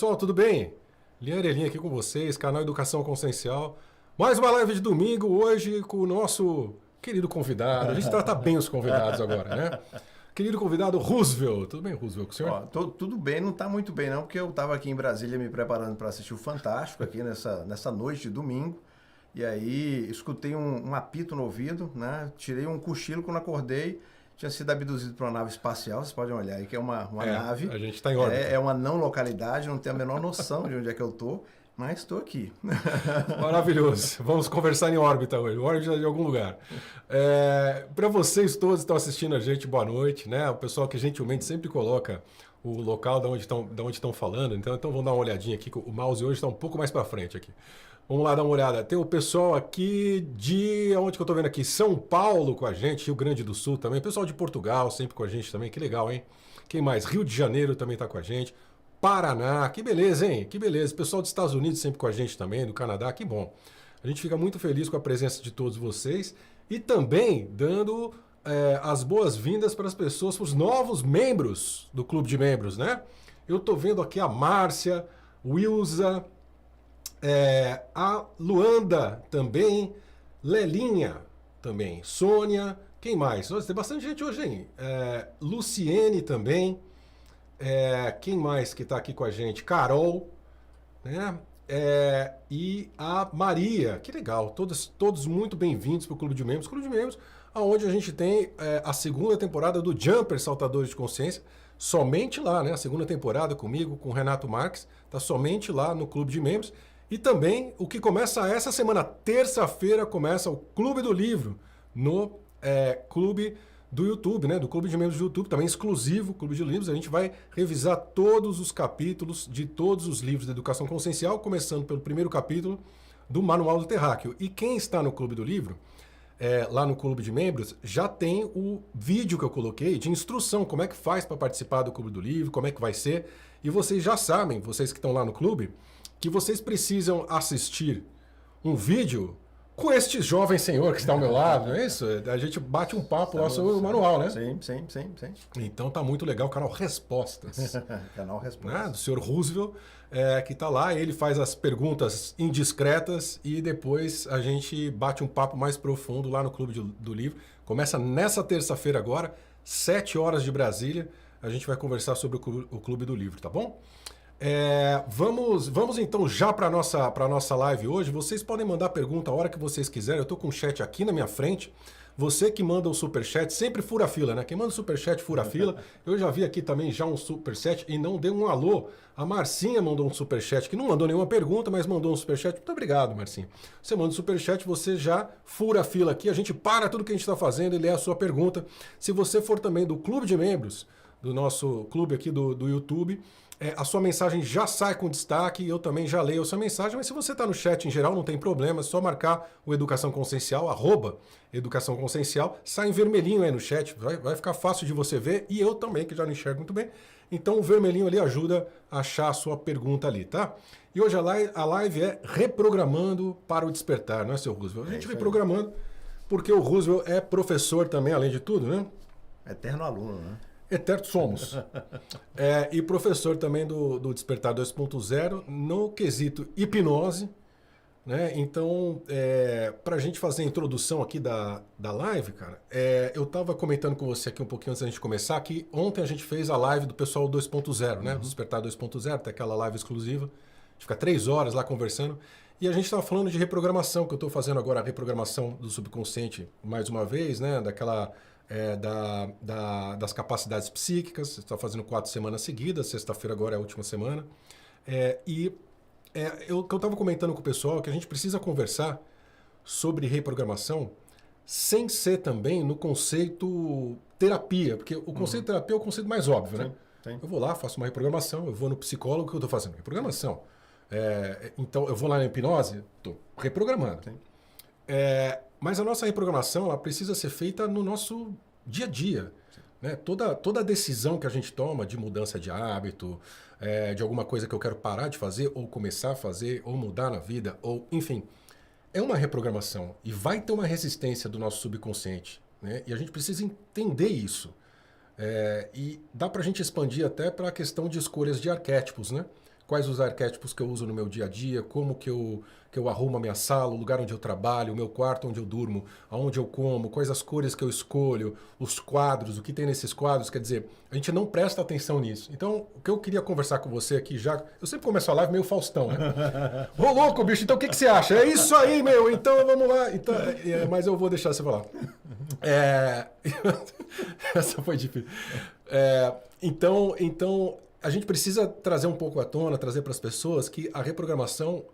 pessoal, tudo bem? Liarelinha aqui com vocês, canal Educação Consciencial. Mais uma live de domingo, hoje com o nosso querido convidado. A gente trata bem os convidados agora, né? Querido convidado Roosevelt. Tudo bem, Roosevelt, com o senhor? Tudo bem, não está muito bem não, porque eu estava aqui em Brasília me preparando para assistir o Fantástico aqui nessa noite de domingo. E aí escutei um apito no ouvido, né? Tirei um cochilo quando acordei. Tinha sido abduzido para uma nave espacial, vocês podem olhar aí, que é uma nave. A gente está em órbita. É uma não localidade, não tenho a menor noção de onde é que eu estou, mas estou aqui. Maravilhoso. Vamos conversar em órbita hoje, órbita de algum lugar. Para vocês todos que estão assistindo a gente, boa noite, né? O pessoal que gentilmente sempre coloca o local de onde estão falando, então vamos dar uma olhadinha aqui, que o mouse hoje está um pouco mais para frente aqui. Vamos lá dar uma olhada. Tem o pessoal aqui de... Onde que eu tô vendo aqui? São Paulo com a gente, Rio Grande do Sul também. Pessoal de Portugal sempre com a gente também. Que legal, hein? Quem mais? Rio de Janeiro também tá com a gente. Paraná. Que beleza, hein? Que beleza. Pessoal dos Estados Unidos sempre com a gente também, do Canadá. Que bom. A gente fica muito feliz com a presença de todos vocês. E também dando as boas-vindas para as pessoas, para os novos membros do Clube de Membros, né? Eu tô vendo aqui a Márcia, Wilza... a Luanda também, Lelinha também, Sônia, quem mais? Nossa, tem bastante gente hoje, hein? Luciene também, quem mais que está aqui com a gente? Carol, né? E a Maria, que legal, todos muito bem-vindos para o Clube de Membros, onde a gente tem a segunda temporada do Jumper Saltadores de Consciência, somente lá, né? A segunda temporada comigo, com o Renato Marques, está somente lá no Clube de Membros. E também, o que começa essa semana, terça-feira, começa o Clube do Livro, no Clube do YouTube, né? Do Clube de Membros do YouTube, também exclusivo, Clube de Livros. A gente vai revisar todos os capítulos de todos os livros da Educação Consciencial, começando pelo primeiro capítulo do Manual do Terráqueo. E quem está no Clube do Livro, lá no Clube de Membros, já tem o vídeo que eu coloquei de instrução, como é que faz para participar do Clube do Livro, como é que vai ser. E vocês já sabem, vocês que estão lá no clube, que vocês precisam assistir um vídeo com este jovem senhor que está ao meu lado, não é isso? A gente bate um papo lá sobre o manual, né? Sim. Então tá muito legal o canal Respostas. Canal Respostas. Né? Do senhor Roosevelt, que tá lá, ele faz as perguntas indiscretas e depois a gente bate um papo mais profundo lá no Clube do Livro. Começa nessa terça-feira agora, 7 horas de Brasília, a gente vai conversar sobre o Clube do Livro, tá bom? Vamos então já para a nossa live hoje. Vocês podem mandar pergunta a hora que vocês quiserem. Eu estou com o chat aqui na minha frente. Você que manda o superchat, sempre fura a fila, né? Quem manda o superchat fura a fila. Eu já vi aqui também já um superchat e não deu um alô. A Marcinha mandou um superchat, que não mandou nenhuma pergunta, mas mandou um superchat. Muito obrigado, Marcinha. Você manda o superchat, você já fura a fila aqui. A gente para tudo que a gente está fazendo e lê a sua pergunta. Se você for também do Clube de Membros, do nosso clube aqui do YouTube, a sua mensagem já sai com destaque, eu também já leio a sua mensagem, mas se você está no chat em geral, não tem problema, é só marcar o Educação Consciencial, @Educação Consciencial, sai em vermelhinho aí no chat, vai ficar fácil de você ver, e eu também, que já não enxergo muito bem, então o vermelhinho ali ajuda a achar a sua pergunta ali, tá? E hoje a live é Reprogramando para o Despertar, não é, seu Roosevelt? A gente reprogramando, porque o Roosevelt é professor também, além de tudo, né? Eterno aluno, né? Eterno somos. E professor também do Despertar 2.0 no quesito hipnose, né? Então, para a gente fazer a introdução aqui da live, cara, eu estava comentando com você aqui um pouquinho antes da gente começar, que ontem a gente fez a live do pessoal 2.0, né? Do Despertar 2.0, tem aquela live exclusiva. A gente fica 3 horas lá conversando. E a gente estava falando de reprogramação, que eu estou fazendo agora a reprogramação do subconsciente mais uma vez, né? Das capacidades psíquicas. Você está fazendo 4 semanas seguidas, sexta-feira agora é a última semana. O que eu estava comentando com o pessoal é que a gente precisa conversar sobre reprogramação sem ser também no conceito terapia, porque o conceito terapia é o conceito mais óbvio, né? Sim. Eu vou lá, faço uma reprogramação, eu vou no psicólogo, o que eu estou fazendo? Reprogramação. Então, eu vou lá na hipnose, estou reprogramando. Mas a nossa reprogramação ela precisa ser feita no nosso dia a dia. Né? Toda decisão que a gente toma de mudança de hábito, de alguma coisa que eu quero parar de fazer, ou começar a fazer, ou mudar na vida, ou enfim, é uma reprogramação. E vai ter uma resistência do nosso subconsciente. Né? E a gente precisa entender isso. E dá para a gente expandir até para a questão de escolhas de arquétipos. Né? quais os arquétipos que eu uso no meu dia a dia, como que eu arrumo a minha sala, o lugar onde eu trabalho, o meu quarto onde eu durmo, aonde eu como, quais as cores que eu escolho, os quadros, o que tem nesses quadros. Quer dizer, a gente não presta atenção nisso. Então, o que eu queria conversar com você aqui já... Eu sempre começo a live meio Faustão, né? Ô, louco, bicho, então o que você acha? É isso aí, meu, então vamos lá. Então, mas eu vou deixar você falar. Essa foi difícil. Então, a gente precisa trazer um pouco à tona, trazer para as pessoas que a reprogramação,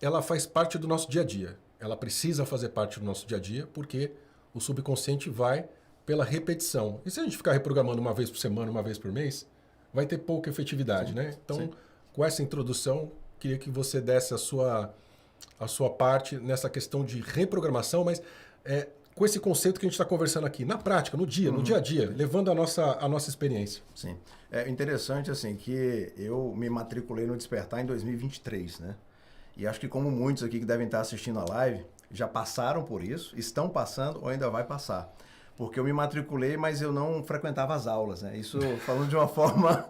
ela faz parte do nosso dia a dia. Ela precisa fazer parte do nosso dia a dia, porque o subconsciente vai pela repetição. E se a gente ficar reprogramando uma vez por semana, uma vez por mês, vai ter pouca efetividade, né? Então, com essa introdução, queria que você desse a sua parte nessa questão de reprogramação, mas com esse conceito que a gente está conversando aqui, na prática, no dia a dia, levando a nossa experiência. Sim. É interessante, assim, que eu me matriculei no Despertar em 2023, né? E acho que como muitos aqui que devem estar assistindo a live, já passaram por isso, estão passando ou ainda vai passar. Porque eu me matriculei, mas eu não frequentava as aulas, né? Isso falando de uma forma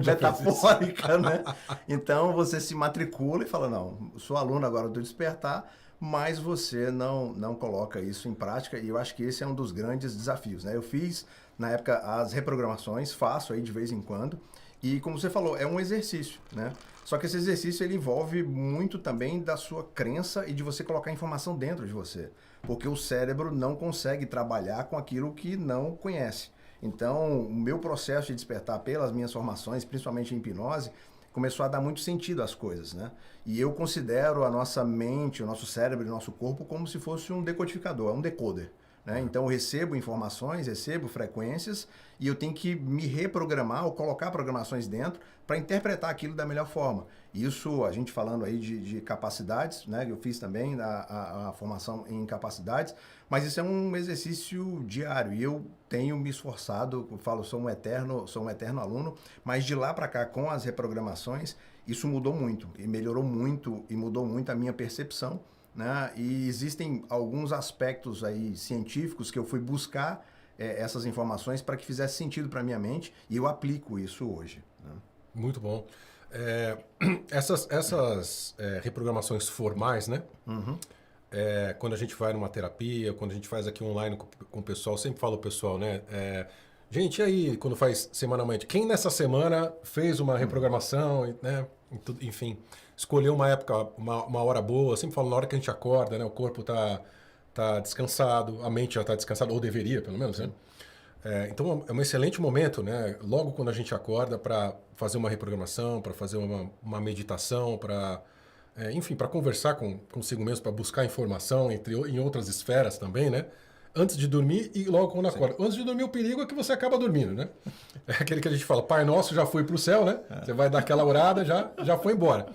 metafórica, né? Então você se matricula e fala, não, sou aluno agora do Despertar, mas você não coloca isso em prática, e eu acho que esse é um dos grandes desafios, né? Eu fiz, na época, as reprogramações, faço aí de vez em quando, e como você falou, é um exercício, né? Só que esse exercício ele envolve muito também da sua crença e de você colocar informação dentro de você, porque o cérebro não consegue trabalhar com aquilo que não conhece. Então, o meu processo de despertar pelas minhas formações, principalmente em hipnose, começou a dar muito sentido às coisas, né? E eu considero a nossa mente, o nosso cérebro e o nosso corpo como se fosse um decodificador, um decoder, né? Então eu recebo informações, recebo frequências e eu tenho que me reprogramar ou colocar programações dentro para interpretar aquilo da melhor forma. Isso, a gente falando aí de capacidades, né? Eu fiz também a formação em capacidades, mas isso é um exercício diário e eu tenho me esforçado, eu falo, sou um eterno aluno, mas de lá para cá, com as reprogramações, isso mudou muito e melhorou muito e mudou muito a minha percepção, né? E existem alguns aspectos aí científicos que eu fui buscar essas informações para que fizesse sentido para minha mente e eu aplico isso hoje, né? Muito bom. Essas reprogramações formais, né? Quando a gente vai numa terapia, quando a gente faz aqui online com o pessoal, sempre falo o pessoal, né? Gente, e aí, quando faz semanalmente, quem nessa semana fez uma reprogramação, né? Enfim, escolheu uma época, uma hora boa, sempre falo na hora que a gente acorda, né? O corpo tá descansado, a mente já está descansada, ou deveria, pelo menos, né? Então é um excelente momento, né? Logo quando a gente acorda para fazer uma reprogramação, para fazer uma meditação, para enfim, para conversar consigo mesmo, para buscar informação em outras esferas também, né? Antes de dormir e logo quando acorda. Antes de dormir, o perigo é que você acaba dormindo, né? É aquele que a gente fala, Pai Nosso já foi para o céu, né? Você vai dar aquela orada, já foi embora.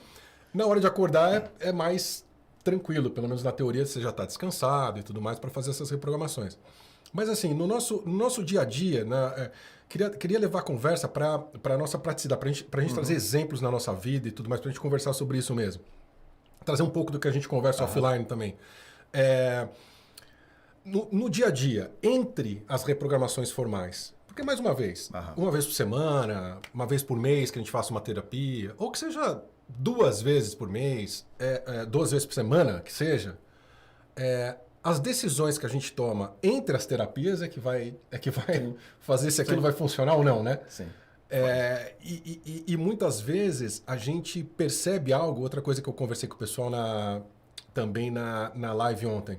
Na hora de acordar é mais tranquilo, pelo menos na teoria você já está descansado e tudo mais para fazer essas reprogramações. Mas assim, no nosso dia a dia, né, queria levar a conversa para a nossa praticidade, para a gente trazer exemplos na nossa vida e tudo mais, para a gente conversar sobre isso mesmo. Trazer um pouco do que a gente conversa offline também. No dia a dia, entre as reprogramações formais, porque mais uma vez por semana, uma vez por mês que a gente faça uma terapia, ou que seja 2 vezes por mês, 2 vezes por semana, que seja, as decisões que a gente toma entre as terapias é que vai fazer se aquilo vai funcionar ou não, né? Sim. E muitas vezes a gente percebe algo, outra coisa que eu conversei com o pessoal também na live ontem.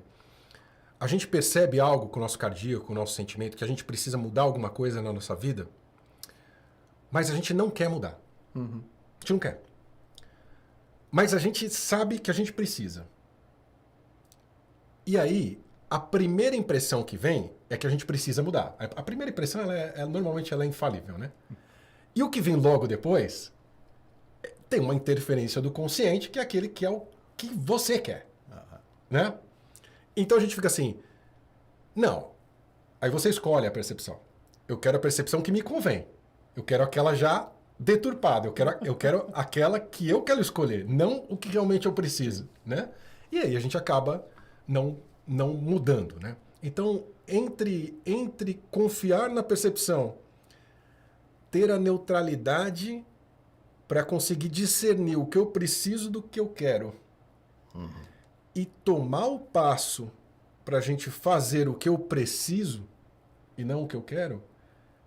A gente percebe algo com o nosso cardíaco, com o nosso sentimento, que a gente precisa mudar alguma coisa na nossa vida, mas a gente não quer mudar. A gente não quer. Mas a gente sabe que a gente precisa. E aí, a primeira impressão que vem é que a gente precisa mudar. A primeira impressão, normalmente ela é infalível, né? E o que vem logo depois tem uma interferência do consciente, que é aquele que é o que você quer. Né? Então a gente fica assim, não. Aí você escolhe a percepção. Eu quero a percepção que me convém. Eu quero aquela já deturpada. Eu quero aquela que eu quero escolher, não o que realmente eu preciso, né? E aí a gente acaba não mudando, né? Então, entre confiar na percepção ter a neutralidade para conseguir discernir o que eu preciso do que eu quero. E tomar o passo para a gente fazer o que eu preciso e não o que eu quero,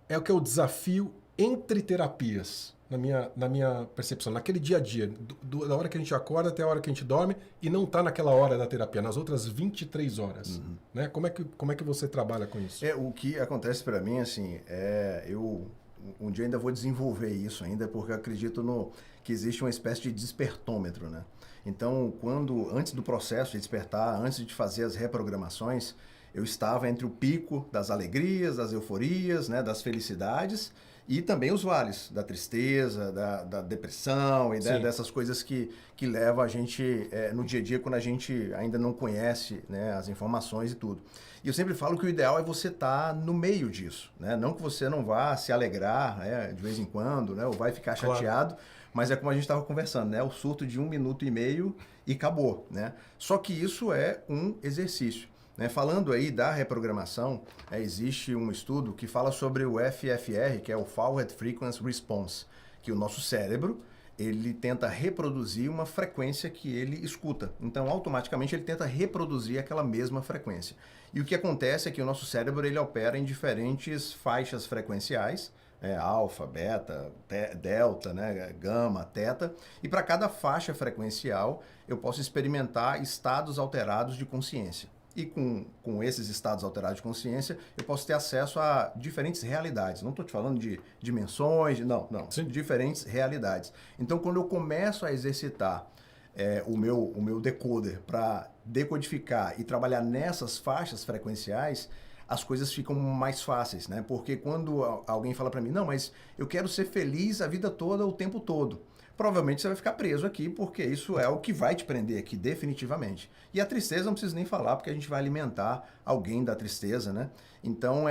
é o que é o desafio entre terapias, na minha percepção, naquele dia a dia, da hora que a gente acorda até a hora que a gente dorme, e não está naquela hora da terapia, nas outras 23 horas. Né? Como é que você trabalha com isso? O que acontece para mim, assim, eu um dia ainda vou desenvolver isso ainda, porque eu acredito que existe uma espécie de despertômetro, né? Então, antes do processo de despertar, antes de fazer as reprogramações, eu estava entre o pico das alegrias, das euforias, né, das felicidades, e também os vales da tristeza, da depressão e dessas coisas que levam a gente no dia a dia, quando a gente ainda não conhece, né, as informações e tudo. E eu sempre falo que o ideal é você estar no meio disso, né? Não que você não vá se alegrar, né, de vez em quando, né, ou vai ficar chateado, mas é como a gente estava conversando, né? O surto de 1 minuto e meio e acabou, né? Só que isso é um exercício. Né? Falando aí da reprogramação, existe um estudo que fala sobre o FFR, que é o Forward Frequency Response, que o nosso cérebro, ele tenta reproduzir uma frequência que ele escuta. Então, automaticamente, ele tenta reproduzir aquela mesma frequência. E o que acontece é que o nosso cérebro, ele opera em diferentes faixas frequenciais, alfa, beta, delta, né, gama, teta, e para cada faixa frequencial, eu posso experimentar estados alterados de consciência. E com esses estados alterados de consciência, eu posso ter acesso a diferentes realidades. Não estou te falando de dimensões, não. Sim. Diferentes realidades. Então, quando eu começo a exercitar o meu decoder para decodificar e trabalhar nessas faixas frequenciais, as coisas ficam mais fáceis, né? Porque quando alguém fala para mim, não, mas eu quero ser feliz a vida toda, o tempo todo. Provavelmente você vai ficar preso aqui, porque isso é o que vai te prender aqui, definitivamente. E a tristeza não preciso nem falar, porque a gente vai alimentar alguém da tristeza, né? Então,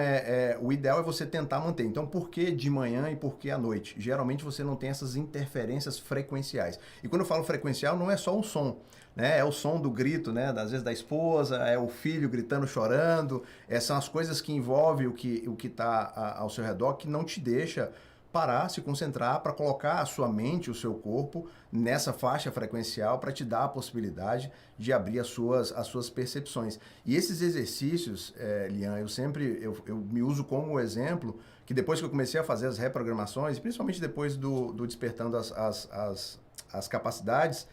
o ideal é você tentar manter. Então, por que de manhã e por que à noite? Geralmente você não tem essas interferências frequenciais. E quando eu falo frequencial, não é só um som, né? É o som do grito, né? Às vezes da esposa, é o filho gritando, chorando. São as coisas que envolvem o que está ao seu redor, que não te deixa parar, se concentrar para colocar a sua mente, o seu corpo nessa faixa frequencial para te dar a possibilidade de abrir as suas percepções. E esses exercícios, Lian, eu me uso como exemplo que depois que eu comecei a fazer as reprogramações, principalmente depois do Despertando as Capacidades,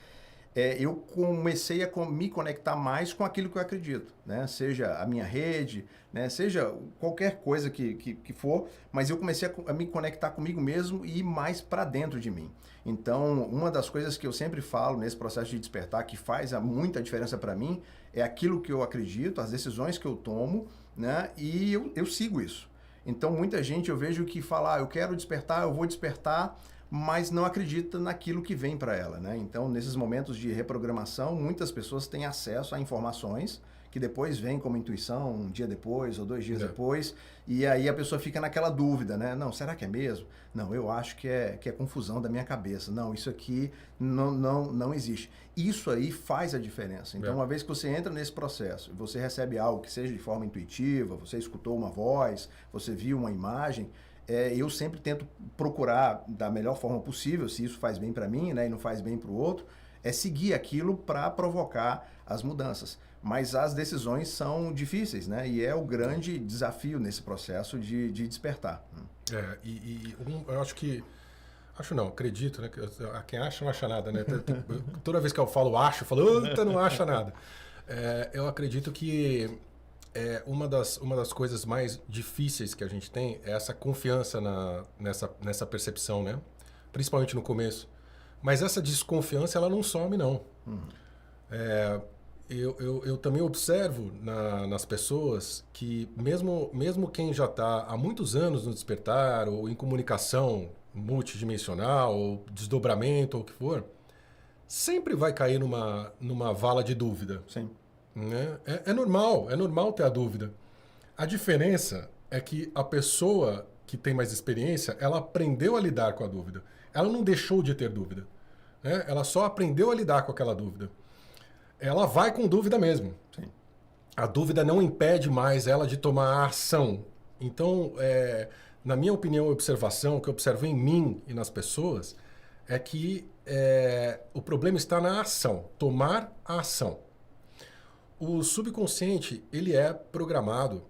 eu comecei a me conectar mais com aquilo que eu acredito, né? Seja a minha rede, né? Seja qualquer coisa que for, mas eu comecei a me conectar comigo mesmo e ir mais para dentro de mim. Então, uma das coisas que eu sempre falo nesse processo de despertar, que faz muita diferença para mim, é aquilo que eu acredito, as decisões que eu tomo, né? E eu sigo isso. Então, muita gente eu vejo que fala, eu quero despertar, eu vou despertar, mas não acredita naquilo que vem para ela, né? Então, nesses momentos de reprogramação, muitas pessoas têm acesso a informações que depois vêm como intuição, um dia depois ou 2 dias depois, e aí a pessoa fica naquela dúvida, né? Não, será que é mesmo? Não, eu acho que é confusão da minha cabeça. Não, isso aqui não existe. Isso aí faz a diferença. Então, uma vez que você entra nesse processo, você recebe algo que seja de forma intuitiva, você escutou uma voz, você viu uma imagem, eu sempre tento procurar da melhor forma possível, se isso faz bem para mim, né, e não faz bem para o outro, seguir aquilo para provocar as mudanças. Mas as decisões são difíceis, né? E é o grande desafio nesse processo de despertar. Eu acho que... Acho não, acredito, né? Quem acha não acha nada, né? Toda vez que eu falo acho, eu falo, não acha nada. Eu acredito que uma das coisas mais difíceis que a gente tem é essa confiança nessa percepção, né? Principalmente no começo. Mas essa desconfiança, ela não some, não. Eu também observo nas pessoas que mesmo quem já está há muitos anos no despertar, ou em comunicação multidimensional, ou desdobramento, ou o que for, sempre vai cair numa vala de dúvida. Sim. Né? É normal ter a dúvida. A diferença é que a pessoa que tem mais experiência, ela aprendeu a lidar com a dúvida. Ela não deixou de ter dúvida. Né? Ela só aprendeu a lidar com aquela dúvida. Ela vai com dúvida mesmo. Sim. A dúvida não impede mais ela de tomar ação. Então, na minha opinião e observação, o que eu observo em mim e nas pessoas, é que o problema está na ação, tomar a ação. O subconsciente, ele é programado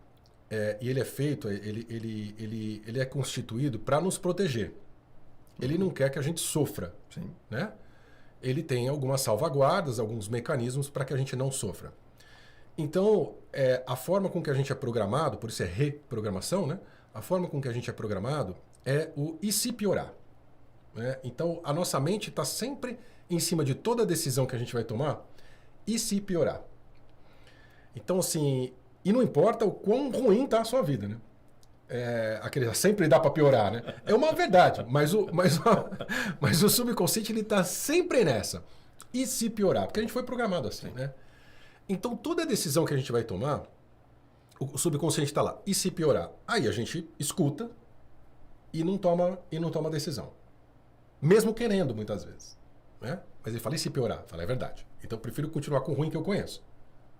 e ele é feito, ele é constituído para nos proteger. Ele não quer que a gente sofra, Sim. né? Ele tem algumas salvaguardas, alguns mecanismos para que a gente não sofra. Então, a forma com que a gente é programado, por isso é reprogramação, né? A forma com que a gente é programado é o e se piorar. Né? Então, a nossa mente está sempre em cima de toda decisão que a gente vai tomar, e se piorar. Então, assim, e não importa o quão ruim está a sua vida, né? Sempre dá para piorar, né? É uma verdade, mas o subconsciente ele está sempre nessa. E se piorar? Porque a gente foi programado assim, né? Então, toda decisão que a gente vai tomar, o subconsciente está lá. E se piorar? Aí a gente escuta e não toma decisão. Mesmo querendo, muitas vezes. Né? Mas ele fala, e se piorar? Fala, é verdade. Então, eu prefiro continuar com o ruim que eu conheço.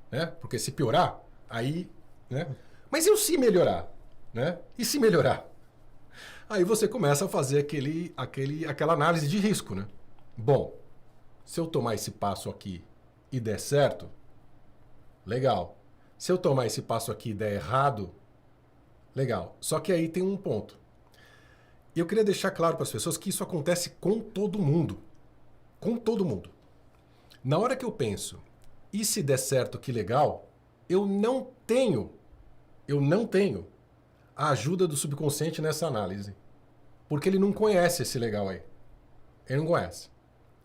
Né? Porque se piorar, aí... Né? Mas e se melhorar? Né? E se melhorar? Aí você começa a fazer aquela análise de risco. Né? Bom, se eu tomar esse passo aqui e der certo, legal. Se eu tomar esse passo aqui e der errado, legal. Só que aí tem um ponto. E eu queria deixar claro para as pessoas que isso acontece com todo mundo. Com todo mundo. Na hora que eu penso, e se der certo, que legal, eu não tenho a ajuda do subconsciente nessa análise. Porque ele não conhece esse legal aí. Ele não conhece.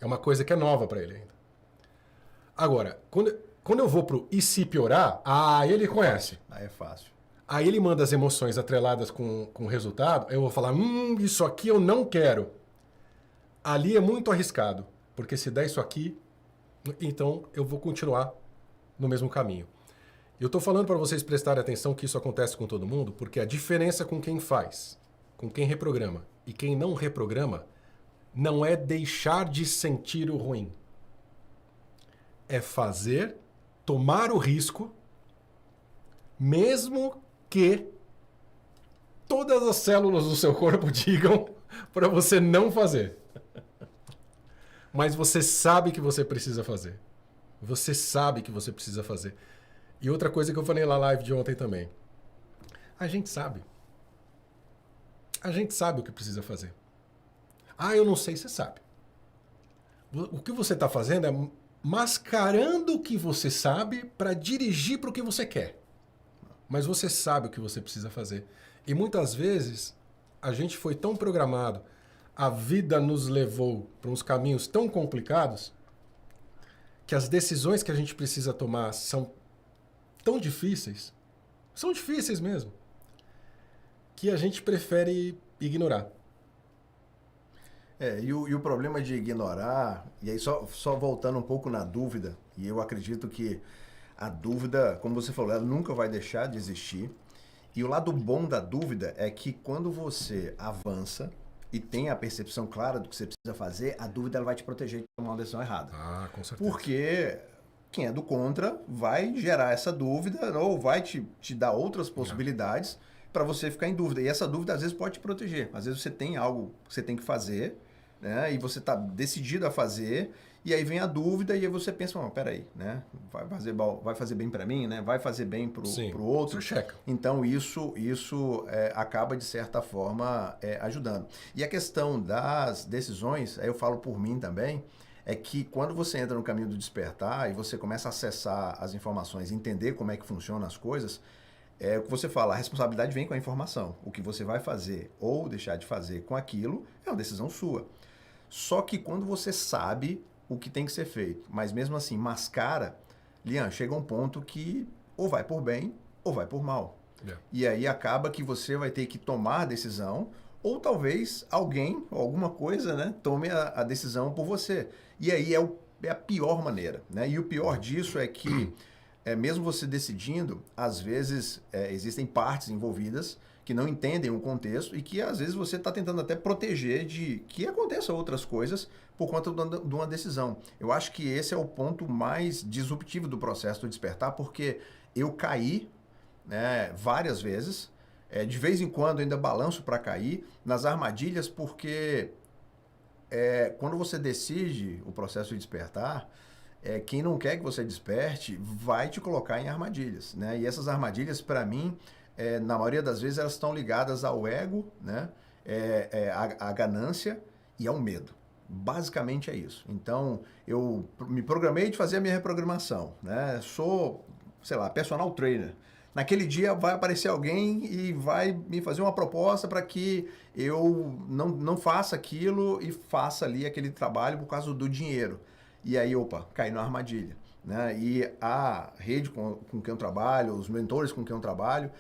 É uma coisa que é nova para ele ainda. Agora, quando eu vou pro e se piorar, ele conhece. Aí é fácil. Aí ele manda as emoções atreladas com o resultado, eu vou falar, isso aqui eu não quero. Ali é muito arriscado, porque se der isso aqui, então eu vou continuar no mesmo caminho. Eu estou falando para vocês prestarem atenção que isso acontece com todo mundo, porque a diferença com quem faz, com quem reprograma e quem não reprograma, não é deixar de sentir o ruim. É fazer, tomar o risco, mesmo que todas as células do seu corpo digam para você não fazer. Mas você sabe que você precisa fazer. Você sabe que você precisa fazer. E outra coisa que eu falei na live de ontem também. A gente sabe. A gente sabe o que precisa fazer. Eu não sei, você sabe. O que você está fazendo é mascarando o que você sabe para dirigir para o que você quer. Mas você sabe o que você precisa fazer. E muitas vezes a gente foi tão programado, a vida nos levou para uns caminhos tão complicados, que as decisões que a gente precisa tomar são tão difíceis mesmo, que a gente prefere ignorar. E o problema de ignorar, e aí só voltando um pouco na dúvida, e eu acredito que a dúvida, como você falou, ela nunca vai deixar de existir. E o lado bom da dúvida é que quando você avança e tem a percepção clara do que você precisa fazer, a dúvida ela vai te proteger de tomar uma decisão errada. Com certeza. Porque quem é do contra vai gerar essa dúvida ou vai te dar outras possibilidades para você ficar em dúvida. E essa dúvida às vezes pode te proteger. Às vezes você tem algo que você tem que fazer, né? E você está decidido a fazer, e aí vem a dúvida e aí você pensa, peraí, né? Vai fazer bem para mim, né? Vai fazer bem pro outro. Você checa. Então isso acaba de certa forma ajudando. E a questão das decisões, aí eu falo por mim também, é que quando você entra no caminho do despertar e você começa a acessar as informações, entender como é que funcionam as coisas, o que você fala, a responsabilidade vem com a informação. O que você vai fazer ou deixar de fazer com aquilo é uma decisão sua. Só que quando você sabe o que tem que ser feito, mas mesmo assim mascara, Lian, chega um ponto que ou vai por bem ou vai por mal. E aí acaba que você vai ter que tomar a decisão, ou talvez alguém, alguma coisa, né, tome a decisão por você. E aí é a pior maneira, né? E o pior disso é que mesmo você decidindo, às vezes existem partes envolvidas que não entendem o contexto e que às vezes você está tentando até proteger de que aconteçam outras coisas por conta de uma decisão. Eu acho que esse é o ponto mais disruptivo do processo do despertar, porque eu caí, né, várias vezes De vez em quando eu ainda balanço para cair nas armadilhas, porque quando você decide o processo de despertar, quem não quer que você desperte vai te colocar em armadilhas, né? E essas armadilhas, para mim, na maioria das vezes, elas estão ligadas ao ego, né? À ganância e ao medo. Basicamente é isso. Então, eu me programei de fazer a minha reprogramação, né? Sou, sei lá, personal trainer. Naquele dia vai aparecer alguém e vai me fazer uma proposta para que eu não faça aquilo e faça ali aquele trabalho por causa do dinheiro. E aí, opa, caí na armadilha, né? E a rede com quem eu trabalho, os mentores com quem eu trabalho,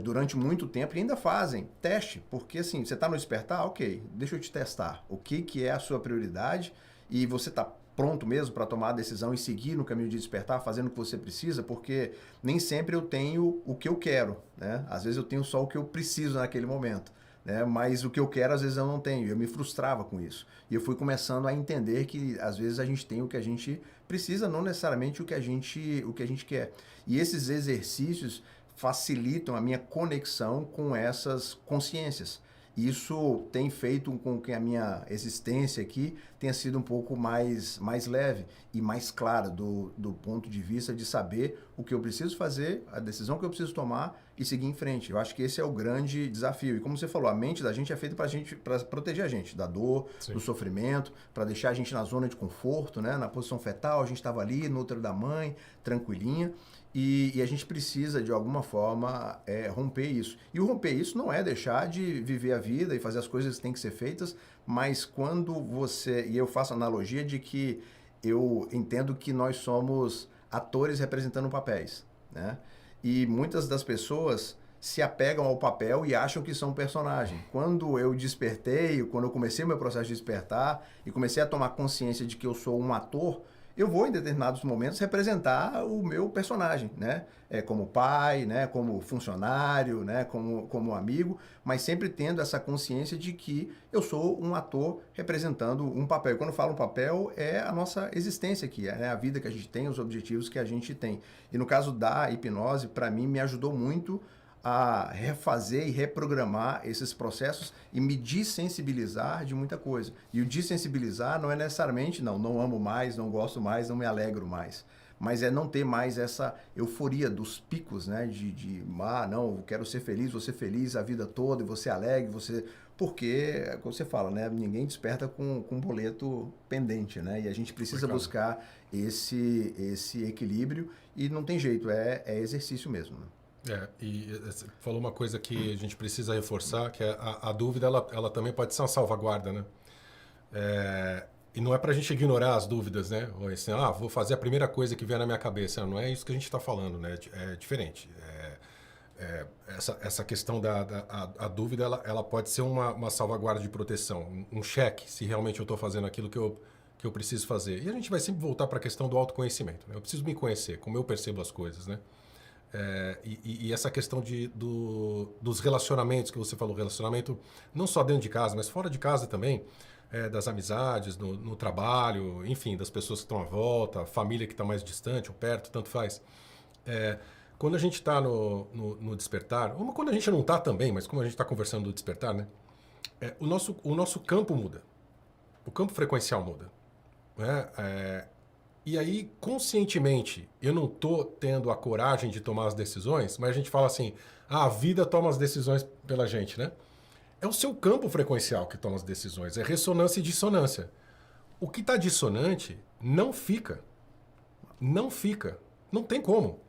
durante muito tempo e ainda fazem teste, porque assim, você está no despertar, ok, deixa eu te testar. O que é a sua prioridade e você está pronto mesmo para tomar a decisão e seguir no caminho de despertar, fazendo o que você precisa, porque nem sempre eu tenho o que eu quero, né? Às vezes eu tenho só o que eu preciso naquele momento, né? Mas o que eu quero, às vezes eu não tenho. Eu me frustrava com isso. E eu fui começando a entender que, às vezes, a gente tem o que a gente precisa, não necessariamente o que a gente quer. E esses exercícios facilitam a minha conexão com essas consciências. Isso tem feito com que a minha existência aqui tenha sido um pouco mais leve e mais clara do ponto de vista de saber o que eu preciso fazer, a decisão que eu preciso tomar e seguir em frente. Eu acho que esse é o grande desafio. E como você falou, a mente da gente é feita para proteger a gente da dor, Sim. do sofrimento, para deixar a gente na zona de conforto, né? Na posição fetal, a gente estava ali no útero da mãe, tranquilinha. E a gente precisa, de alguma forma, romper isso. E o romper isso não é deixar de viver a vida e fazer as coisas que têm que ser feitas, mas quando você... E eu faço analogia de que eu entendo que nós somos atores representando papéis, né? E muitas das pessoas se apegam ao papel e acham que são um personagem. Quando eu despertei, quando eu comecei o meu processo de despertar e comecei a tomar consciência de que eu sou um ator, eu vou, em determinados momentos, representar o meu personagem, né? Como pai, né? Como funcionário, né? Como amigo, mas sempre tendo essa consciência de que eu sou um ator representando um papel. E quando eu falo um papel, é a nossa existência aqui, né? A vida que a gente tem, os objetivos que a gente tem. E no caso da hipnose, para mim, me ajudou muito a refazer e reprogramar esses processos e me desensibilizar de muita coisa. E o desensibilizar não é necessariamente, não amo mais, não gosto mais, não me alegro mais. Mas é não ter mais essa euforia dos picos, né? Não, eu quero ser feliz, vou ser feliz a vida toda, e você alegre, você... Porque, como você fala, né? Ninguém desperta com um boleto pendente, né? E a gente precisa buscar esse equilíbrio e não tem jeito, é exercício mesmo, né? E você falou uma coisa que a gente precisa reforçar, que é a dúvida, ela também pode ser uma salvaguarda, né? E não é pra gente ignorar as dúvidas, né? Ou assim, vou fazer a primeira coisa que vier na minha cabeça. Não é isso que a gente está falando, né? É diferente. Essa questão a dúvida, ela pode ser uma salvaguarda de proteção, um cheque, se realmente eu estou fazendo aquilo que eu preciso fazer. E a gente vai sempre voltar para a questão do autoconhecimento, né? Eu preciso me conhecer, como eu percebo as coisas, né? E essa questão dos relacionamentos que você falou, relacionamento não só dentro de casa, mas fora de casa também, das amizades, no trabalho, enfim, das pessoas que estão à volta, a família que está mais distante ou perto, tanto faz. Quando a gente está no despertar, ou quando a gente não está também, mas como a gente está conversando do despertar, né? O nosso campo muda, o campo frequencial muda, né? E aí, conscientemente, eu não estou tendo a coragem de tomar as decisões, mas a gente fala assim, a vida toma as decisões pela gente, né? É o seu campo frequencial que toma as decisões, é ressonância e dissonância. O que está dissonante não fica. Não fica. Não tem como.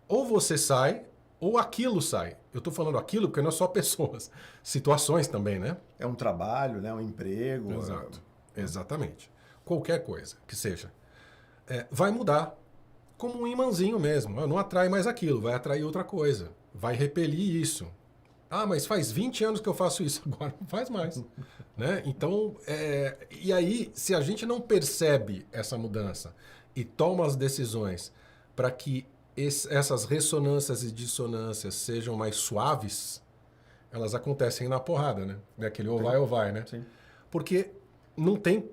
Ou você sai, ou aquilo sai. Eu estou falando aquilo porque não é só pessoas, situações também, né? É um trabalho, né? Um emprego. Exato. Exatamente. Qualquer coisa que seja. Vai mudar. Como um imãzinho mesmo. Não atrai mais aquilo, vai atrair outra coisa. Vai repelir isso. Mas faz 20 anos que eu faço isso, agora não faz mais. Né? Então, e aí, se a gente não percebe essa mudança e toma as decisões para que essas ressonâncias e dissonâncias sejam mais suaves, elas acontecem na porrada, né? Aquele ou vai, né? Sim. Porque não tem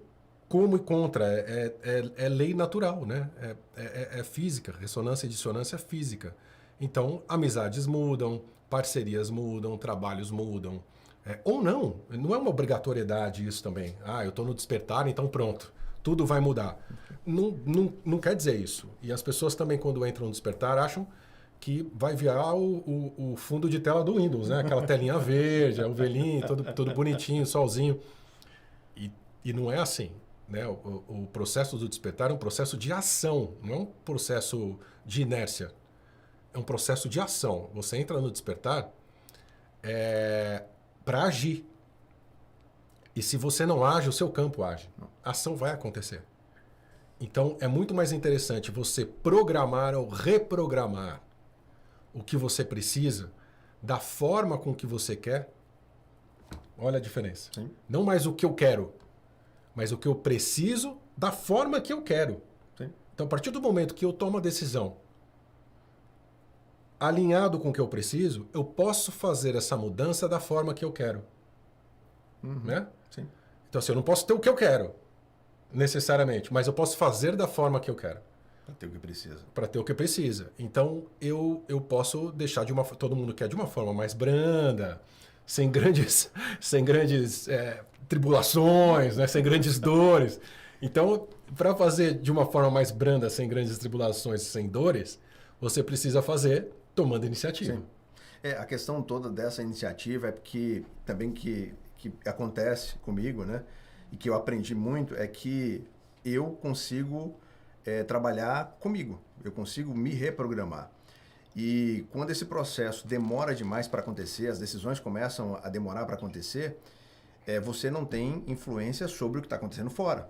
como ir contra, é lei natural, né? É física, ressonância e dissonância é física. Então, amizades mudam, parcerias mudam, trabalhos mudam. Ou não é uma obrigatoriedade isso também. Eu estou no despertar, então pronto, tudo vai mudar. Não quer dizer isso. E as pessoas também, quando entram no despertar, acham que vai virar o fundo de tela do Windows, né? Aquela telinha verde, o velhinho, todo bonitinho, solzinho. E não é assim, né? O processo do despertar é um processo de ação, não é um processo de inércia. É um processo de ação. Você entra no despertar para agir. E se você não age, o seu campo age. A ação vai acontecer. Então, é muito mais interessante você programar ou reprogramar o que você precisa da forma com que você quer. Olha a diferença. Sim. Não mais o que eu quero, mas o que eu preciso da forma que eu quero. Sim. Então, a partir do momento que eu tomo a decisão alinhado com o que eu preciso, eu posso fazer essa mudança da forma que eu quero. Né? Sim. Então, assim, eu não posso ter o que eu quero, necessariamente, mas eu posso fazer da forma que eu quero. Para ter o que precisa. Para ter o que precisa. Então, eu posso deixar todo mundo quer de uma forma mais branda, sem grandes tribulações, né? Sem grandes dores. Então, para fazer de uma forma mais branda, sem grandes tribulações, sem dores, você precisa fazer tomando iniciativa. Sim. A questão toda dessa iniciativa é porque também que acontece comigo, né? E que eu aprendi muito é que eu consigo trabalhar comigo, eu consigo me reprogramar. E quando esse processo demora demais para acontecer, as decisões começam a demorar para acontecer, você não tem influência sobre o que está acontecendo fora.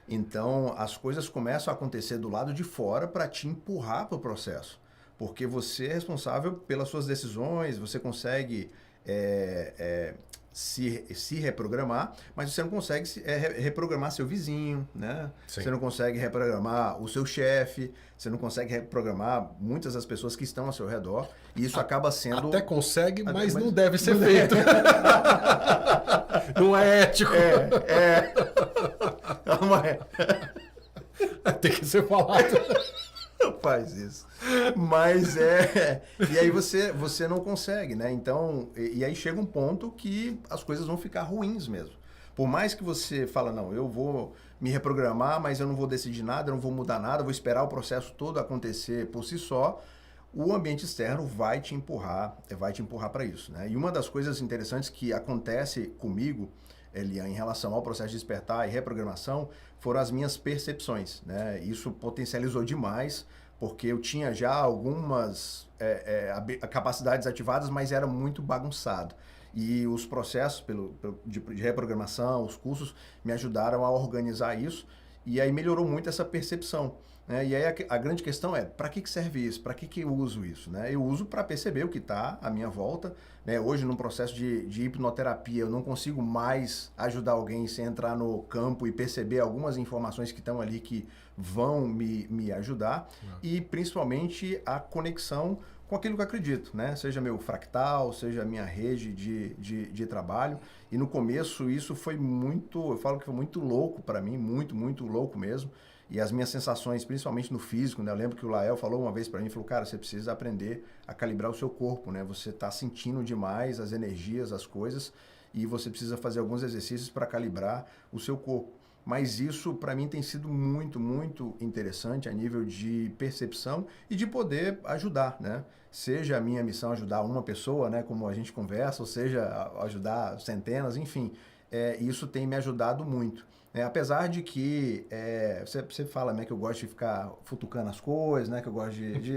Então, as coisas começam a acontecer do lado de fora para te empurrar para o processo. Porque você é responsável pelas suas decisões, você consegue se reprogramar, mas você não consegue reprogramar seu vizinho, né? Sim. Você não consegue reprogramar o seu chefe, você não consegue reprogramar muitas das pessoas que estão ao seu redor, e isso acaba sendo... Até consegue, mas não deve ser feito. Não é ético. Não é. Tem que ser falado. Não faz isso. Mas e aí você não consegue, né? Então, e aí chega um ponto que as coisas vão ficar ruins mesmo. Por mais que você fala, não, eu vou me reprogramar, mas eu não vou decidir nada, eu não vou mudar nada, vou esperar o processo todo acontecer por si só, o ambiente externo vai te empurrar para isso, né? E uma das coisas interessantes que acontece comigo, Elian, em relação ao processo de despertar e reprogramação, foram as minhas percepções, né? Isso potencializou demais, porque eu tinha já algumas capacidades ativadas, mas era muito bagunçado. E os processos de reprogramação, os cursos, me ajudaram a organizar isso, e aí melhorou muito essa percepção. Né? E aí a grande questão é, para que serve isso? Para que eu uso isso? Né? Eu uso para perceber o que está à minha volta. Né? Hoje, no processo de hipnoterapia, eu não consigo mais ajudar alguém sem entrar no campo e perceber algumas informações que estão ali que vão me ajudar. E, principalmente, a conexão com aquilo que eu acredito, né? Seja meu fractal, seja minha rede de trabalho. E no começo isso foi muito, eu falo que foi muito louco para mim, muito, muito louco mesmo. E as minhas sensações, principalmente no físico, né? Eu lembro que o Lael falou uma vez para mim, falou, cara, você precisa aprender a calibrar o seu corpo, né? Você está sentindo demais as energias, as coisas, e você precisa fazer alguns exercícios para calibrar o seu corpo. Mas isso, para mim, tem sido muito, muito interessante a nível de percepção e de poder ajudar, né? Seja a minha missão ajudar uma pessoa, né? Como a gente conversa, ou seja, ajudar centenas, enfim. Isso tem me ajudado muito. Apesar de que você fala, né, que eu gosto de ficar futucando as coisas, né? Que eu gosto de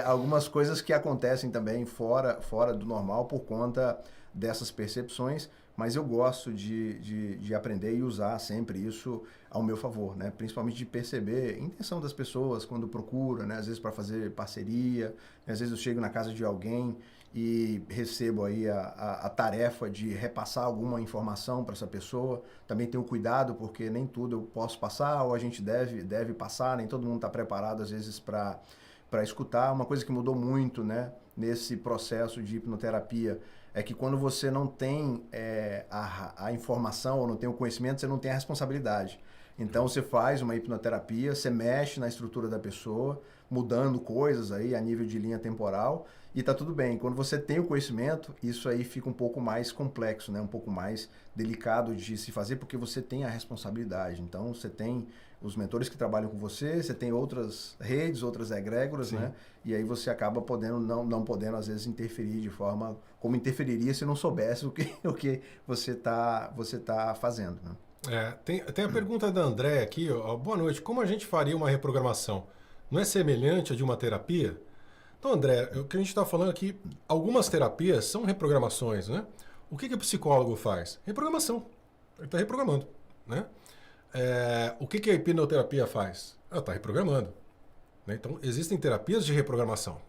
algumas coisas que acontecem também fora do normal por conta dessas percepções, mas eu gosto de aprender e usar sempre isso ao meu favor, né? Principalmente de perceber a intenção das pessoas quando procura, né? Às vezes para fazer parceria, às vezes eu chego na casa de alguém e recebo aí a tarefa de repassar alguma informação para essa pessoa. Também tenho cuidado, porque nem tudo eu posso passar, ou a gente deve passar, nem todo mundo está preparado às vezes para escutar. Uma coisa que mudou muito, né, nesse processo de hipnoterapia é que quando você não tem a informação ou não tem o conhecimento, você não tem a responsabilidade. Então você faz uma hipnoterapia, você mexe na estrutura da pessoa, mudando coisas aí a nível de linha temporal e tá tudo bem. Quando você tem o conhecimento, isso aí fica um pouco mais complexo, né? Um pouco mais delicado de se fazer porque você tem a responsabilidade. Então você tem os mentores que trabalham com você, você tem outras redes, outras egrégoras, né? E aí você acaba podendo, não podendo às vezes interferir de forma como interferiria se não soubesse o que você tá fazendo, né? Tem a pergunta da André aqui, ó, boa noite, como a gente faria uma reprogramação? Não é semelhante a de uma terapia? Então, André, o que a gente está falando aqui, algumas terapias são reprogramações, né? O que o psicólogo faz? Reprogramação. Ele está reprogramando, né? O que a hipnoterapia faz? Ela está reprogramando. Né? Então, existem terapias de reprogramação.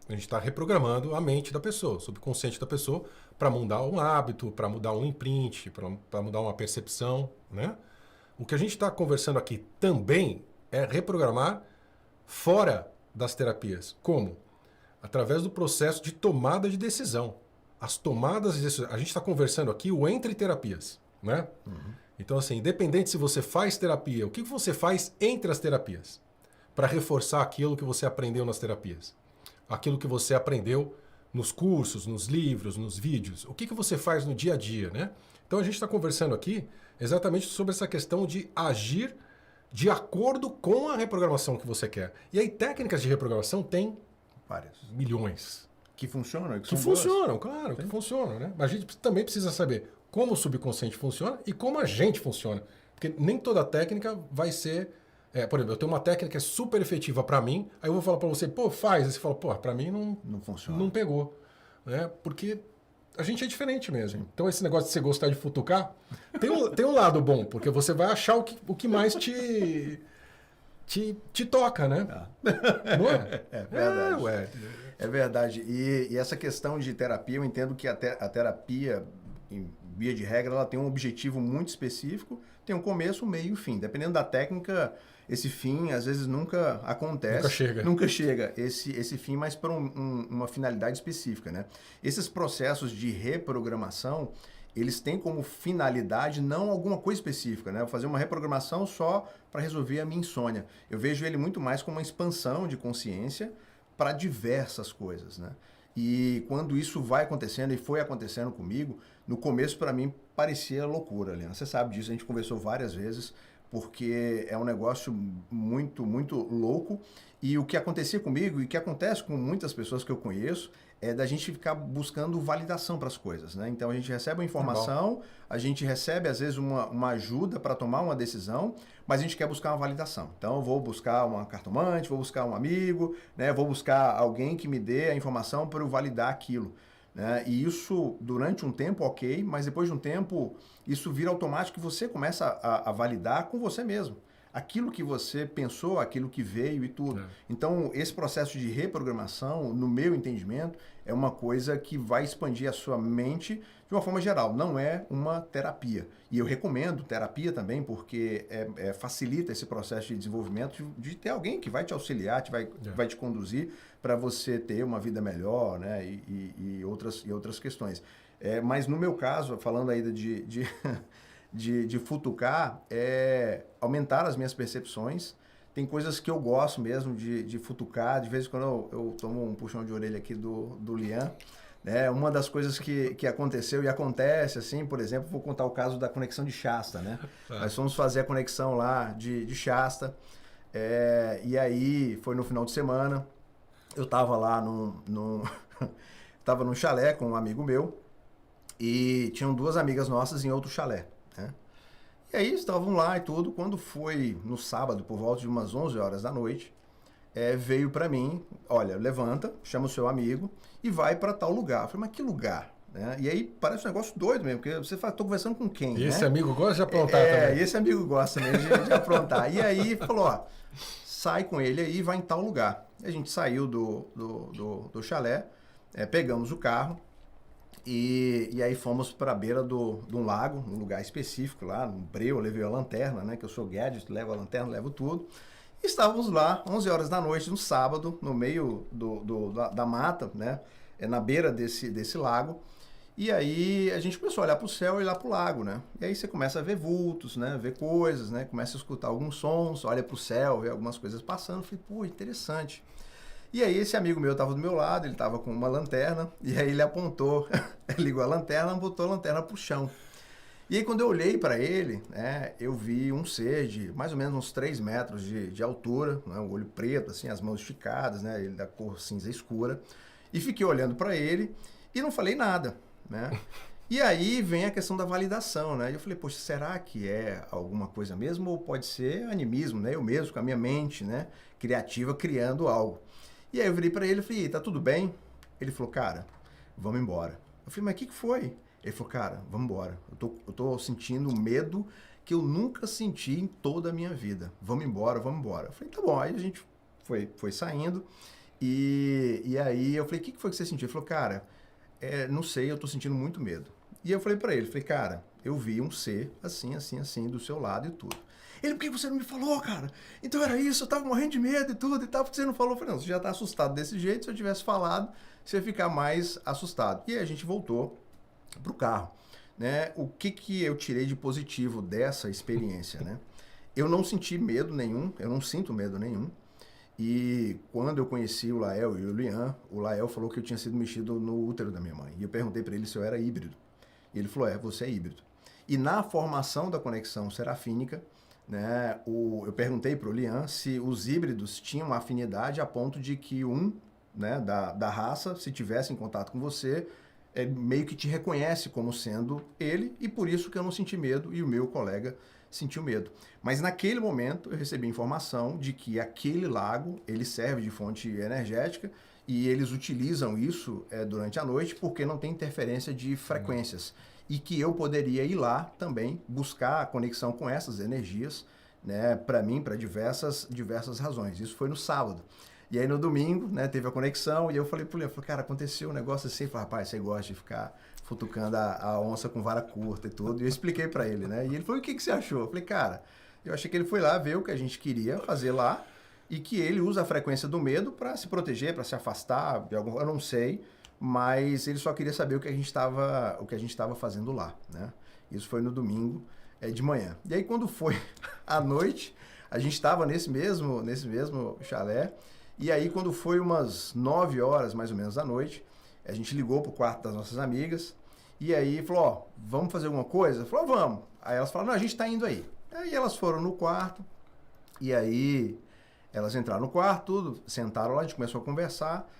A gente está reprogramando a mente da pessoa, o subconsciente da pessoa, para mudar um hábito, para mudar um imprint, para mudar uma percepção, né? O que a gente está conversando aqui também é reprogramar fora das terapias. Como? Através do processo de tomada de decisão. As tomadas de decisão. A gente está conversando aqui o entre terapias, né? Então, assim, independente se você faz terapia, o que você faz entre as terapias? Para reforçar aquilo que você aprendeu nas terapias. Aquilo que você aprendeu nos cursos, nos livros, nos vídeos. O que você faz no dia a dia, né? Então, a gente está conversando aqui exatamente sobre essa questão de agir de acordo com a reprogramação que você quer. E aí, técnicas de reprogramação tem várias. Milhões. Que funcionam. Que funcionam, claro, que funcionam, né? Mas a gente também precisa saber como o subconsciente funciona e como a gente funciona. Porque nem toda técnica vai ser... por exemplo, eu tenho uma técnica que é super efetiva para mim, aí eu vou falar para você, pô, faz. Aí você fala, pô, para mim não funciona. Não pegou. Né? Porque a gente é diferente mesmo. Então esse negócio de você gostar de futucar, tem um lado bom, porque você vai achar o que mais te toca, né? Não é? É verdade. É verdade. E essa questão de terapia, eu entendo que a terapia, em via de regra, ela tem um objetivo muito específico, tem um começo, um meio e um fim. Dependendo da técnica, esse fim às vezes nunca acontece. Nunca chega esse fim, mas para uma finalidade específica, né? Esses processos de reprogramação, eles têm como finalidade não alguma coisa específica, né? Eu vou fazer uma reprogramação só para resolver a minha insônia. Eu vejo ele muito mais como uma expansão de consciência para diversas coisas, né? E quando isso vai acontecendo, e foi acontecendo comigo, no começo para mim parecia loucura, Helena. Você sabe disso, a gente conversou várias vezes, porque é um negócio muito, muito louco. E o que acontecia comigo e que acontece com muitas pessoas que eu conheço é da gente ficar buscando validação para as coisas, né? Então a gente recebe uma informação, a gente recebe às vezes uma ajuda para tomar uma decisão, mas a gente quer buscar uma validação. Então eu vou buscar uma cartomante, vou buscar um amigo, né? Vou buscar alguém que me dê a informação para eu validar aquilo. Né? E isso durante um tempo ok, mas depois de um tempo isso vira automático e você começa a validar com você mesmo. Aquilo que você pensou, aquilo que veio e tudo. Então, esse processo de reprogramação, no meu entendimento, é uma coisa que vai expandir a sua mente de uma forma geral. Não é uma terapia. E eu recomendo terapia também, porque facilita esse processo de desenvolvimento de ter alguém que vai te auxiliar, vai te conduzir para você ter uma vida melhor, né? E outras questões. Mas no meu caso, falando ainda de futucar, aumentar as minhas percepções. Tem coisas que eu gosto mesmo de futucar. De vez em quando eu tomo um puxão de orelha aqui do Lian. Né? Uma das coisas que aconteceu e acontece, assim, por exemplo, vou contar o caso da conexão de Shasta. Né? Nós fomos fazer a conexão lá de Shasta. E aí foi no final de semana. Eu estava lá tava num chalé com um amigo meu. E tinham duas amigas nossas em outro chalé. Né? E aí estavam lá e tudo, quando foi no sábado, por volta de umas 11 horas da noite, veio para mim, olha, levanta, chama o seu amigo e vai para tal lugar. Eu falei, mas que lugar? Né? E aí parece um negócio doido mesmo, porque você fala, tô conversando com quem? E esse amigo gosta de aprontar também. Esse amigo gosta mesmo de aprontar. E aí falou, ó, sai com ele aí e vai em tal lugar. E a gente saiu do chalé, pegamos o carro, e aí fomos para a beira de um lago, num lugar específico lá, no breu, eu levei a lanterna, né, que eu sou gadget, levo a lanterna, levo tudo. E estávamos lá, 11 horas da noite, no sábado, no meio da mata, né, na beira desse lago. E aí a gente começou a olhar para o céu e lá para o lago, né? E aí você começa a ver vultos, né? Ver coisas, né? Começa a escutar alguns sons, olha para o céu, vê algumas coisas passando. Eu falei, pô, interessante. E aí esse amigo meu estava do meu lado, ele estava com uma lanterna, e aí ele apontou, ligou a lanterna, botou a lanterna para o chão. E aí quando eu olhei para ele, né, eu vi um ser de mais ou menos uns 3 metros de altura, né, um olho preto, assim, as mãos esticadas, né, ele da cor cinza escura. E fiquei olhando para ele e não falei nada, né? E aí vem a questão da validação, né? E eu falei, poxa, será que é alguma coisa mesmo ou pode ser animismo, né? Eu mesmo com a minha mente, né, criativa criando algo. E aí eu virei para ele e falei, tá tudo bem? Ele falou, cara, vamos embora. Eu falei, mas o que foi? Ele falou, cara, vamos embora. Eu tô sentindo um medo que eu nunca senti em toda a minha vida. Vamos embora, vamos embora. Eu falei, tá bom. Aí a gente foi saindo e aí eu falei, o que foi que você sentiu? Ele falou, cara, não sei, eu tô sentindo muito medo. E eu falei para ele, falei, cara, eu vi um ser assim, assim, assim, do seu lado e tudo. Ele, por que você não me falou, cara? Então era isso, eu tava morrendo de medo e tudo e tal, porque você não falou. Eu falei, não, você já tá assustado desse jeito, se eu tivesse falado, você ia ficar mais assustado. E aí a gente voltou pro carro, né? O que eu tirei de positivo dessa experiência, né? Eu não senti medo nenhum, eu não sinto medo nenhum. E quando eu conheci o Lael e o Lian, o Lael falou que eu tinha sido mexido no útero da minha mãe. E eu perguntei para ele se eu era híbrido. E ele falou, você é híbrido. E na formação da conexão serafínica, né, eu perguntei para o Lian se os híbridos tinham afinidade a ponto de que né, da raça, se tivesse em contato com você, meio que te reconhece como sendo ele, e por isso que eu não senti medo e o meu colega sentiu medo. Mas naquele momento eu recebi informação de que aquele lago, ele serve de fonte energética e eles utilizam isso durante a noite porque não tem interferência de frequências. E que eu poderia ir lá também buscar a conexão com essas energias, né, para mim, para diversas razões. Isso foi no sábado. E aí no domingo, né, teve a conexão e eu falei pro Leandro, cara, aconteceu um negócio assim, falei, rapaz, você gosta de ficar futucando a onça com vara curta e tudo. E eu expliquei para ele, né? E ele falou, o que você achou? Eu falei, cara, eu achei que ele foi lá ver o que a gente queria fazer lá e que ele usa a frequência do medo para se proteger, para se afastar, eu não sei, mas ele só queria saber o que a gente estava fazendo lá, né? Isso foi no domingo de manhã. E aí quando foi à noite, a gente estava nesse mesmo chalé. E aí, quando foi umas 9 horas, mais ou menos, da noite, a gente ligou pro quarto das nossas amigas, e aí falou, vamos fazer alguma coisa? Falou, vamos. Aí elas falaram, não, a gente tá indo aí. Aí elas foram no quarto, e aí elas entraram no quarto, tudo, sentaram lá, a gente começou a conversar,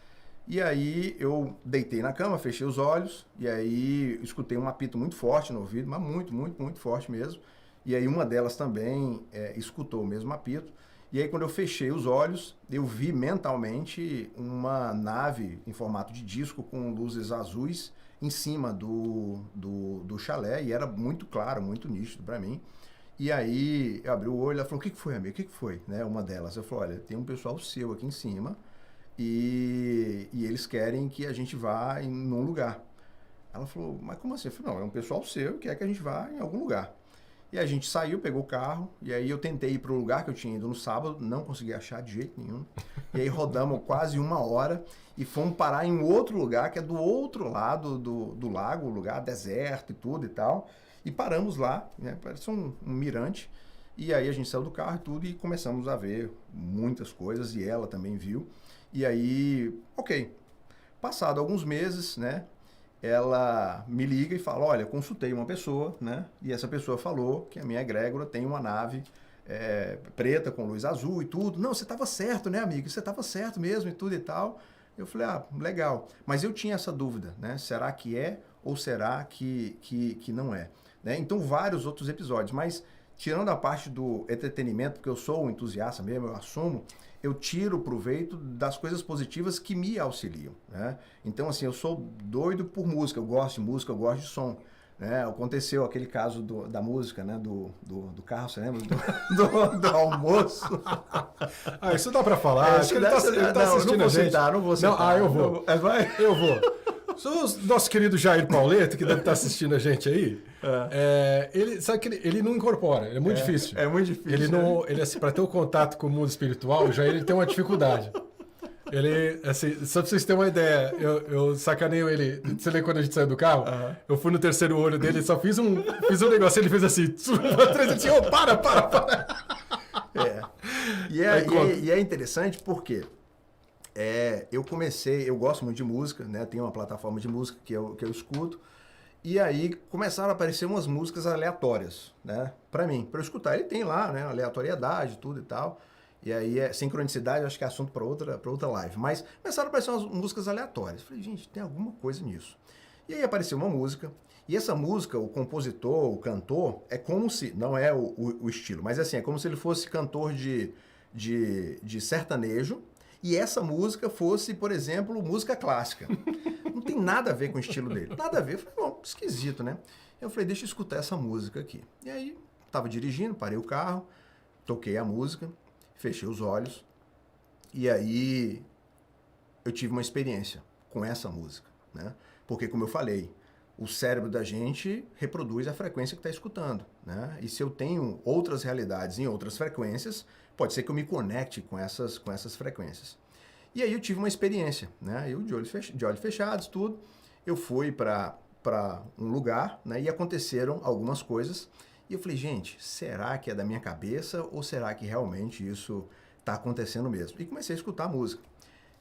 e aí eu deitei na cama, fechei os olhos, e aí escutei um apito muito forte no ouvido, mas muito, muito, muito forte mesmo, e aí uma delas também escutou o mesmo apito. E aí, quando eu fechei os olhos, eu vi mentalmente uma nave em formato de disco com luzes azuis em cima do chalé, e era muito claro, muito nítido para mim. E aí, eu abri o olho, ela falou, o que foi, amigo? O que foi? Né? Uma delas, eu falei, olha, tem um pessoal seu aqui em cima, e eles querem que a gente vá num lugar. Ela falou, mas como assim? Eu falei, não, é um pessoal seu que quer que a gente vá em algum lugar. E a gente saiu, pegou o carro, e aí eu tentei ir para o lugar que eu tinha ido no sábado, não consegui achar de jeito nenhum. E aí rodamos quase 1 hora e fomos parar em outro lugar, que é do outro lado do lago, lugar deserto e tudo e tal. E paramos lá, né, parece um mirante. E aí a gente saiu do carro e tudo e começamos a ver muitas coisas, e ela também viu. E aí, ok. Passado alguns meses, né? Ela me liga e fala, olha, consultei uma pessoa, né? E essa pessoa falou que a minha egrégora tem uma nave preta com luz azul e tudo. Não, você estava certo, né, amigo? Você estava certo mesmo e tudo e tal. Eu falei, legal. Mas eu tinha essa dúvida, né? Será que é ou será que não é? Né? Então, vários outros episódios. Mas, tirando a parte do entretenimento, porque eu sou um entusiasta mesmo, eu assumo, eu tiro proveito das coisas positivas que me auxiliam, né? Então, assim, eu sou doido por música, eu gosto de música, eu gosto de som, né? Aconteceu aquele caso da música, né? Do carro, você lembra? Do almoço. Isso dá pra falar. Acho que ele tá assistindo não a gente. Não vou citar. Eu vou. Eu vou. O nosso querido Jair Pauleto, que deve estar assistindo a gente aí, ele sabe que ele não incorpora, é muito difícil. É muito difícil. Ele não, ele assim, para ter o contato com o mundo espiritual, o Jair ele tem uma dificuldade. Ele, assim, só pra vocês terem uma ideia, eu sacaneio ele. Você lembra quando a gente saiu do carro? Eu fui no terceiro olho dele, só fiz um negócio, ele fez assim, pra trás, eu disse, oh, para. E é interessante porque eu gosto muito de música, né? Tenho uma plataforma de música que eu escuto. E aí começaram a aparecer umas músicas aleatórias, né? Pra mim, pra eu escutar. Ele tem lá, né? Aleatoriedade, tudo e tal. E aí, sincronicidade, eu acho que é assunto pra outra live. Mas começaram a aparecer umas músicas aleatórias. Falei, gente, tem alguma coisa nisso. E aí apareceu uma música. E essa música, o compositor, o cantor, é como se... Não é o estilo, mas assim, é como se ele fosse cantor de sertanejo. E essa música fosse, por exemplo, música clássica. Não tem nada a ver com o estilo dele. Nada a ver. Eu falei, bom, esquisito, né? Eu falei, deixa eu escutar essa música aqui. E aí, tava dirigindo, parei o carro, toquei a música, fechei os olhos. E aí, eu tive uma experiência com essa música, né? Porque, como eu falei, o cérebro da gente reproduz a frequência que está escutando, né? E se eu tenho outras realidades em outras frequências, pode ser que eu me conecte com essas frequências. E aí eu tive uma experiência, né? Eu de olhos fechados, tudo. Eu fui para um lugar, né? E aconteceram algumas coisas. E eu falei, gente, será que é da minha cabeça ou será que realmente isso está acontecendo mesmo? E comecei a escutar a música.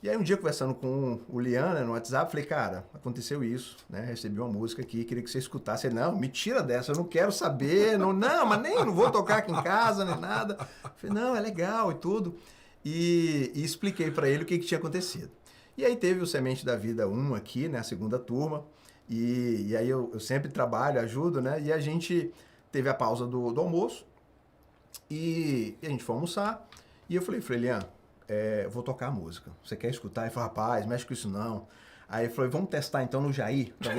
E aí um dia conversando com o Lian, né, no WhatsApp, falei, cara, aconteceu isso, né? Recebi uma música aqui, queria que você escutasse. Ele, não, me tira dessa, eu não quero saber, não, mas nem, não vou tocar aqui em casa, nem nada. Falei, não, é legal e tudo. E expliquei para ele o que tinha acontecido. E aí teve o Semente da Vida 1 aqui, né, a segunda turma, e aí eu sempre trabalho, ajudo, né? E a gente teve a pausa do almoço, e a gente foi almoçar, e eu falei, Lian, vou tocar a música. Você quer escutar? Ele falou, rapaz, mexe com isso não. Aí eu falei, vamos testar então no Jair, para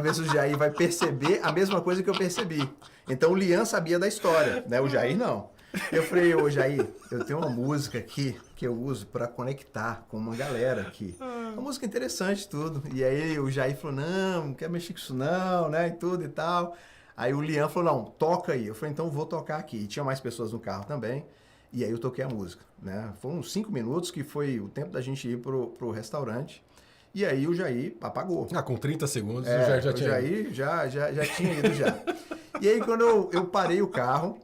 ver se o Jair vai perceber a mesma coisa que eu percebi. Então o Lian sabia da história, né? O Jair não. Eu falei, ô Jair, eu tenho uma música aqui que eu uso para conectar com uma galera aqui. Uma música interessante tudo. E aí o Jair falou, não quer mexer com isso não, né? E tudo e tal. Aí o Lian falou, não, toca aí. Eu falei, então vou tocar aqui. E tinha mais pessoas no carro também. E aí eu toquei a música, né? Foram uns 5 minutos que foi o tempo da gente ir pro restaurante. E aí o Jair apagou. Com 30 segundos já tinha ido. Já tinha ido já. E aí quando eu parei o carro,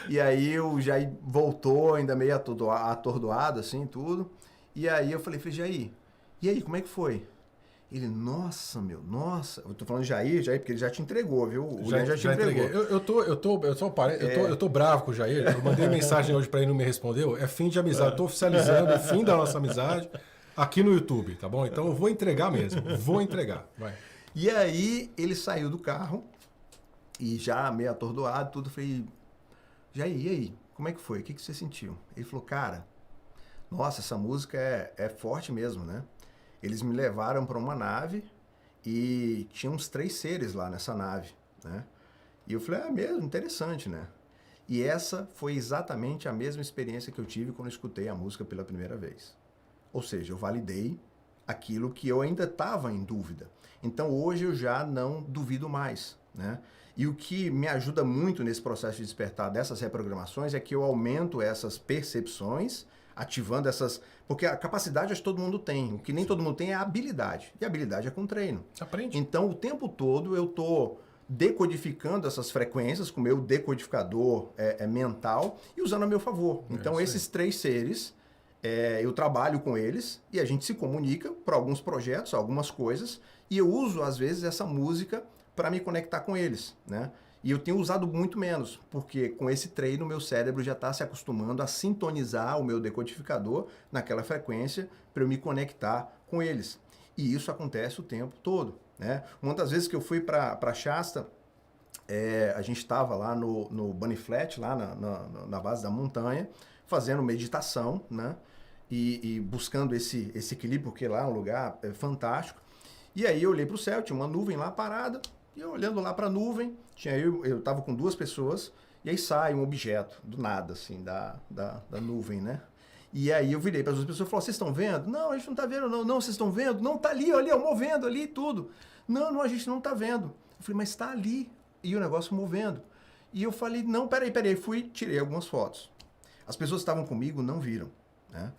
e aí o Jair voltou ainda meio atordoado, assim, tudo. E aí eu falei, Jair, e aí, como é que foi? Ele, nossa, eu tô falando de Jair, porque ele já te entregou, viu? O Lian já te entregou. Eu tô bravo com o Jair. Eu mandei mensagem hoje pra ele, não me respondeu. É fim de amizade. Eu tô oficializando o fim da nossa amizade aqui no YouTube, tá bom? Então eu vou entregar mesmo. Vou entregar. Vai. E aí ele saiu do carro e já meio atordoado, tudo. Eu falei, Jair, e aí? Como é que foi? O que você sentiu? Ele falou, cara, nossa, essa música é forte mesmo, né? Eles me levaram para uma nave e tinha uns 3 seres lá nessa nave, né? E eu falei, mesmo, interessante, né? E essa foi exatamente a mesma experiência que eu tive quando eu escutei a música pela primeira vez. Ou seja, eu validei aquilo que eu ainda estava em dúvida. Então hoje eu já não duvido mais, né? E o que me ajuda muito nesse processo de despertar dessas reprogramações é que eu aumento essas percepções, ativando essas... Porque a capacidade acho que todo mundo tem. O que nem todo mundo tem é a habilidade. E a habilidade é com treino. Você aprende. Então, o tempo todo eu estou decodificando essas frequências com o meu decodificador mental e usando a meu favor. Então, esses 3 seres, eu trabalho com eles e a gente se comunica para alguns projetos, algumas coisas, e eu uso, às vezes, essa música para me conectar com eles, né? E eu tenho usado muito menos, porque com esse treino meu cérebro já está se acostumando a sintonizar o meu decodificador naquela frequência para eu me conectar com eles. E isso acontece o tempo todo, né? Uma das vezes que eu fui para Shasta, a gente estava lá no Bunny Flat, lá na base da montanha, fazendo meditação, né? E buscando esse equilíbrio, porque lá é um lugar fantástico. E aí eu olhei para o céu, tinha uma nuvem lá parada, e eu olhando lá para a nuvem, eu estava com 2 pessoas, e aí sai um objeto, do nada, assim, da nuvem, né? E aí eu virei para as 2 pessoas e falei, vocês estão vendo? Não, a gente não está vendo, não. Não, vocês estão vendo? Não, tá ali, olha, movendo ali tudo. Não, a gente não está vendo. Eu falei, mas está ali, e o negócio movendo. E eu falei, não, peraí, fui, tirei algumas fotos. As pessoas que estavam comigo não viram. né?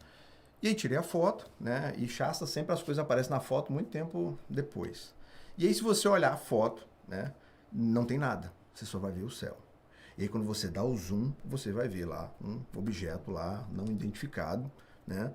E aí tirei a foto, né? E Shasta sempre as coisas aparecem na foto muito tempo depois. E aí se você olhar a foto, né? Não tem nada, você só vai ver o céu. E aí quando você dá o zoom, você vai ver lá um objeto lá não identificado, né?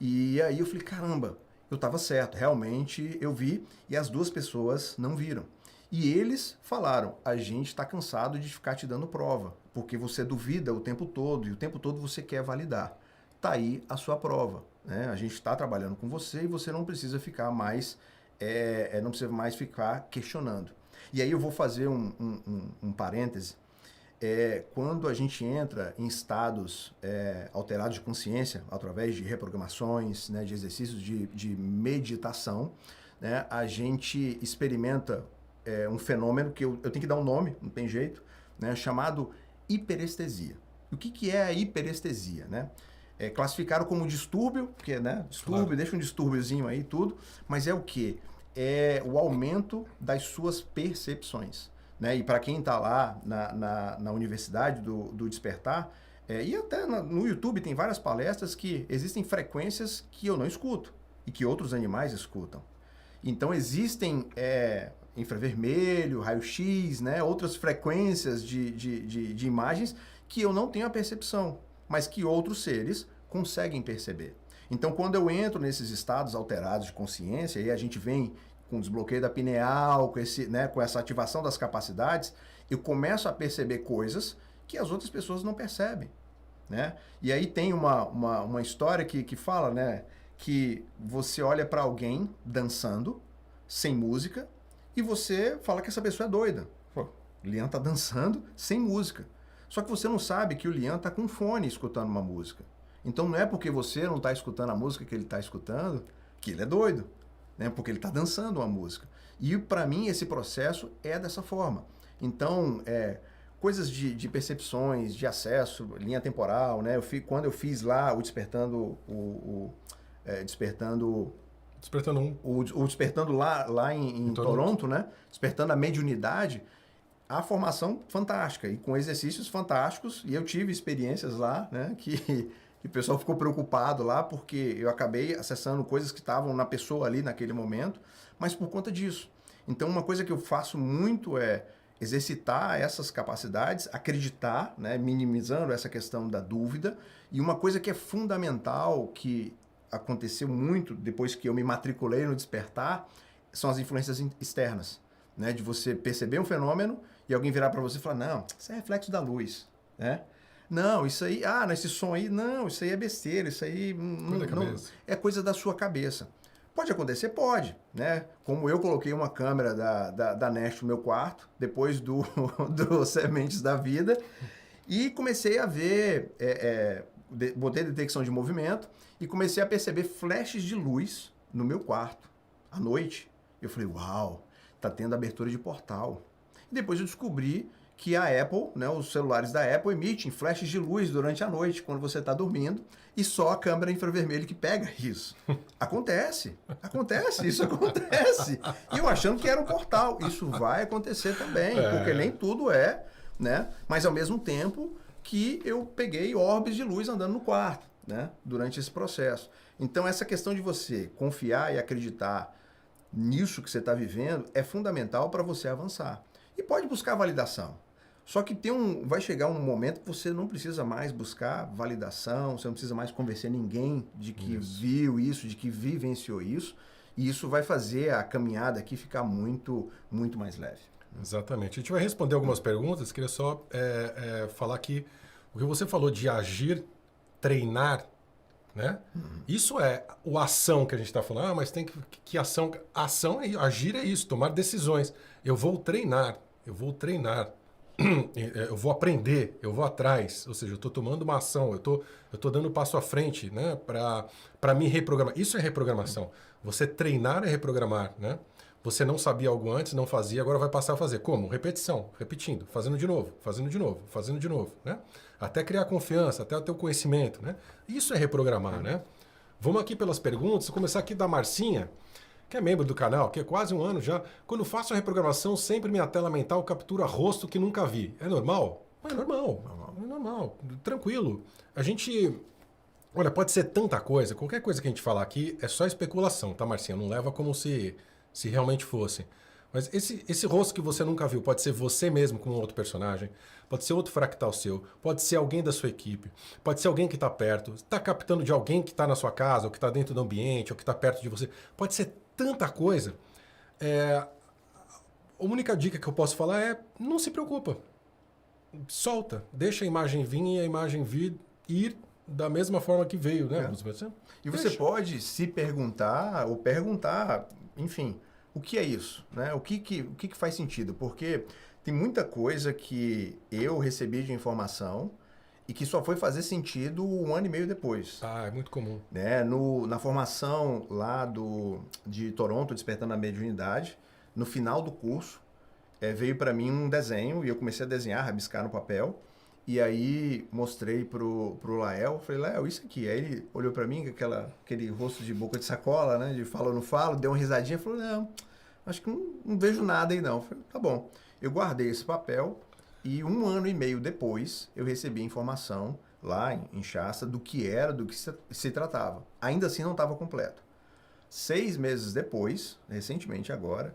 E aí eu falei, caramba, eu estava certo, realmente eu vi e as duas pessoas não viram. E eles falaram, a gente está cansado de ficar te dando prova, porque você duvida o tempo todo e o tempo todo você quer validar. Tá aí a sua prova, né? A gente está trabalhando com você e você não precisa ficar mais, não precisa mais ficar questionando. E aí eu vou fazer um parêntese. Quando a gente entra em estados alterados de consciência, através de reprogramações, né, de exercícios de meditação, né, a gente experimenta um fenômeno que eu tenho que dar um nome, não tem jeito, né, chamado hiperestesia. O que é a hiperestesia? Né? Classificaram como distúrbio, porque né, distúrbio, claro. Deixa um distúrbiozinho aí tudo, mas é o quê? É o aumento das suas percepções. Né? E para quem está lá na Universidade do Despertar, e até no YouTube tem várias palestras que existem frequências que eu não escuto e que outros animais escutam. Então existem infravermelho, raio-x, né? Outras frequências de imagens que eu não tenho a percepção, mas que outros seres conseguem perceber. Então quando eu entro nesses estados alterados de consciência, e a gente vem com desbloqueio da pineal, com essa ativação das capacidades, eu começo a perceber coisas que as outras pessoas não percebem. Né? E aí tem uma história que fala, né, que você olha para alguém dançando, sem música, e você fala que essa pessoa é doida. Pô, o Lian tá dançando sem música. Só que você não sabe que o Lian tá com fone escutando uma música. Então não é porque você não está escutando a música que ele está escutando que ele é doido. Né? Porque ele está dançando uma música. E para mim esse processo é dessa forma. Então, coisas de percepções, de acesso, linha temporal, né? Quando eu fiz lá o Despertando Despertando 1. O Despertando lá em Toronto, né? Despertando a mediunidade, a formação fantástica e com exercícios fantásticos. E eu tive experiências lá, né? Que o pessoal ficou preocupado lá porque eu acabei acessando coisas que estavam na pessoa ali naquele momento, mas por conta disso. Então, uma coisa que eu faço muito é exercitar essas capacidades, acreditar, né, minimizando essa questão da dúvida. E uma coisa que é fundamental, que aconteceu muito depois que eu me matriculei no Despertar, são as influências externas. Né, de você perceber um fenômeno e alguém virar para você e falar, não, isso é reflexo da luz. Né? Não, isso aí, esse som aí, não, isso aí é besteira, isso aí não, é coisa da sua cabeça. Pode acontecer? Pode, né? Como eu coloquei uma câmera da Nest no meu quarto, depois do Sementes da Vida, e comecei a ver, botei detecção de movimento, e comecei a perceber flashes de luz no meu quarto, à noite. Eu falei, uau, tá tendo abertura de portal. E depois eu descobri que a Apple, né, os celulares da Apple emitem flashes de luz durante a noite, quando você está dormindo, e só a câmera infravermelho que pega isso. Acontece, isso acontece. E eu achando que era um portal. Isso vai acontecer também, porque nem tudo né? Mas ao mesmo tempo que eu peguei orbes de luz andando no quarto, né, durante esse processo. Então essa questão de você confiar e acreditar nisso que você está vivendo é fundamental para você avançar. E pode buscar validação. Só que vai chegar um momento que você não precisa mais buscar validação, você não precisa mais convencer ninguém de que viu isso, de que vivenciou isso. E isso vai fazer a caminhada aqui ficar muito, muito mais leve. Exatamente. A gente vai responder algumas perguntas. Queria só falar que o que você falou de agir, treinar, né? Isso é a ação que a gente está falando. Mas tem que ação... Ação agir é isso, tomar decisões. Eu vou treinar, eu vou aprender, eu vou atrás, ou seja, eu estou tomando uma ação, eu tô dando um passo à frente, né, para me reprogramar. Isso é reprogramação. Você treinar é reprogramar, né? Você não sabia algo antes, não fazia, agora vai passar a fazer. Como? Repetição, repetindo, fazendo de novo, né? Até criar confiança, até ter o conhecimento, né? Isso é reprogramar, né? Vamos aqui pelas perguntas, vou começar aqui da Marcinha, que é membro do canal, que é quase um ano já. Quando faço a reprogramação, sempre minha tela mental captura rosto que nunca vi. É normal? É normal. Tranquilo. A gente Olha, pode ser tanta coisa. Qualquer coisa que a gente falar aqui é só especulação, tá, Marcinho? Não leva como se realmente fosse. Mas esse rosto que você nunca viu pode ser você mesmo com um outro personagem, pode ser outro fractal seu, pode ser alguém da sua equipe, pode ser alguém que está perto, está captando de alguém que está na sua casa, ou que está dentro do ambiente, ou que está perto de você. Pode ser tanta coisa. A única dica que eu posso falar é não se preocupa. Solta, deixa a imagem vir e a imagem ir da mesma forma que veio, né? E você pode se perguntar, ou perguntar, enfim, o que é isso? Né? O que faz sentido? Porque tem muita coisa que eu recebi de informação e que só foi fazer sentido 1 ano e meio depois. É muito comum. Né? Na formação lá de Toronto, Despertando a Mediunidade, no final do curso, veio para mim um desenho e eu comecei a desenhar, rabiscar no papel. E aí mostrei pro Lael, falei, Lael, isso aqui. Aí ele olhou para mim com aquele rosto de boca de sacola, né? De falo, não falo, deu uma risadinha, falou, não, acho que não vejo nada aí não. Falei, tá bom. Eu guardei esse papel e 1 ano e meio depois eu recebi a informação lá em Shasta do que era, do que se tratava. Ainda assim não estava completo. 6 meses depois, recentemente agora,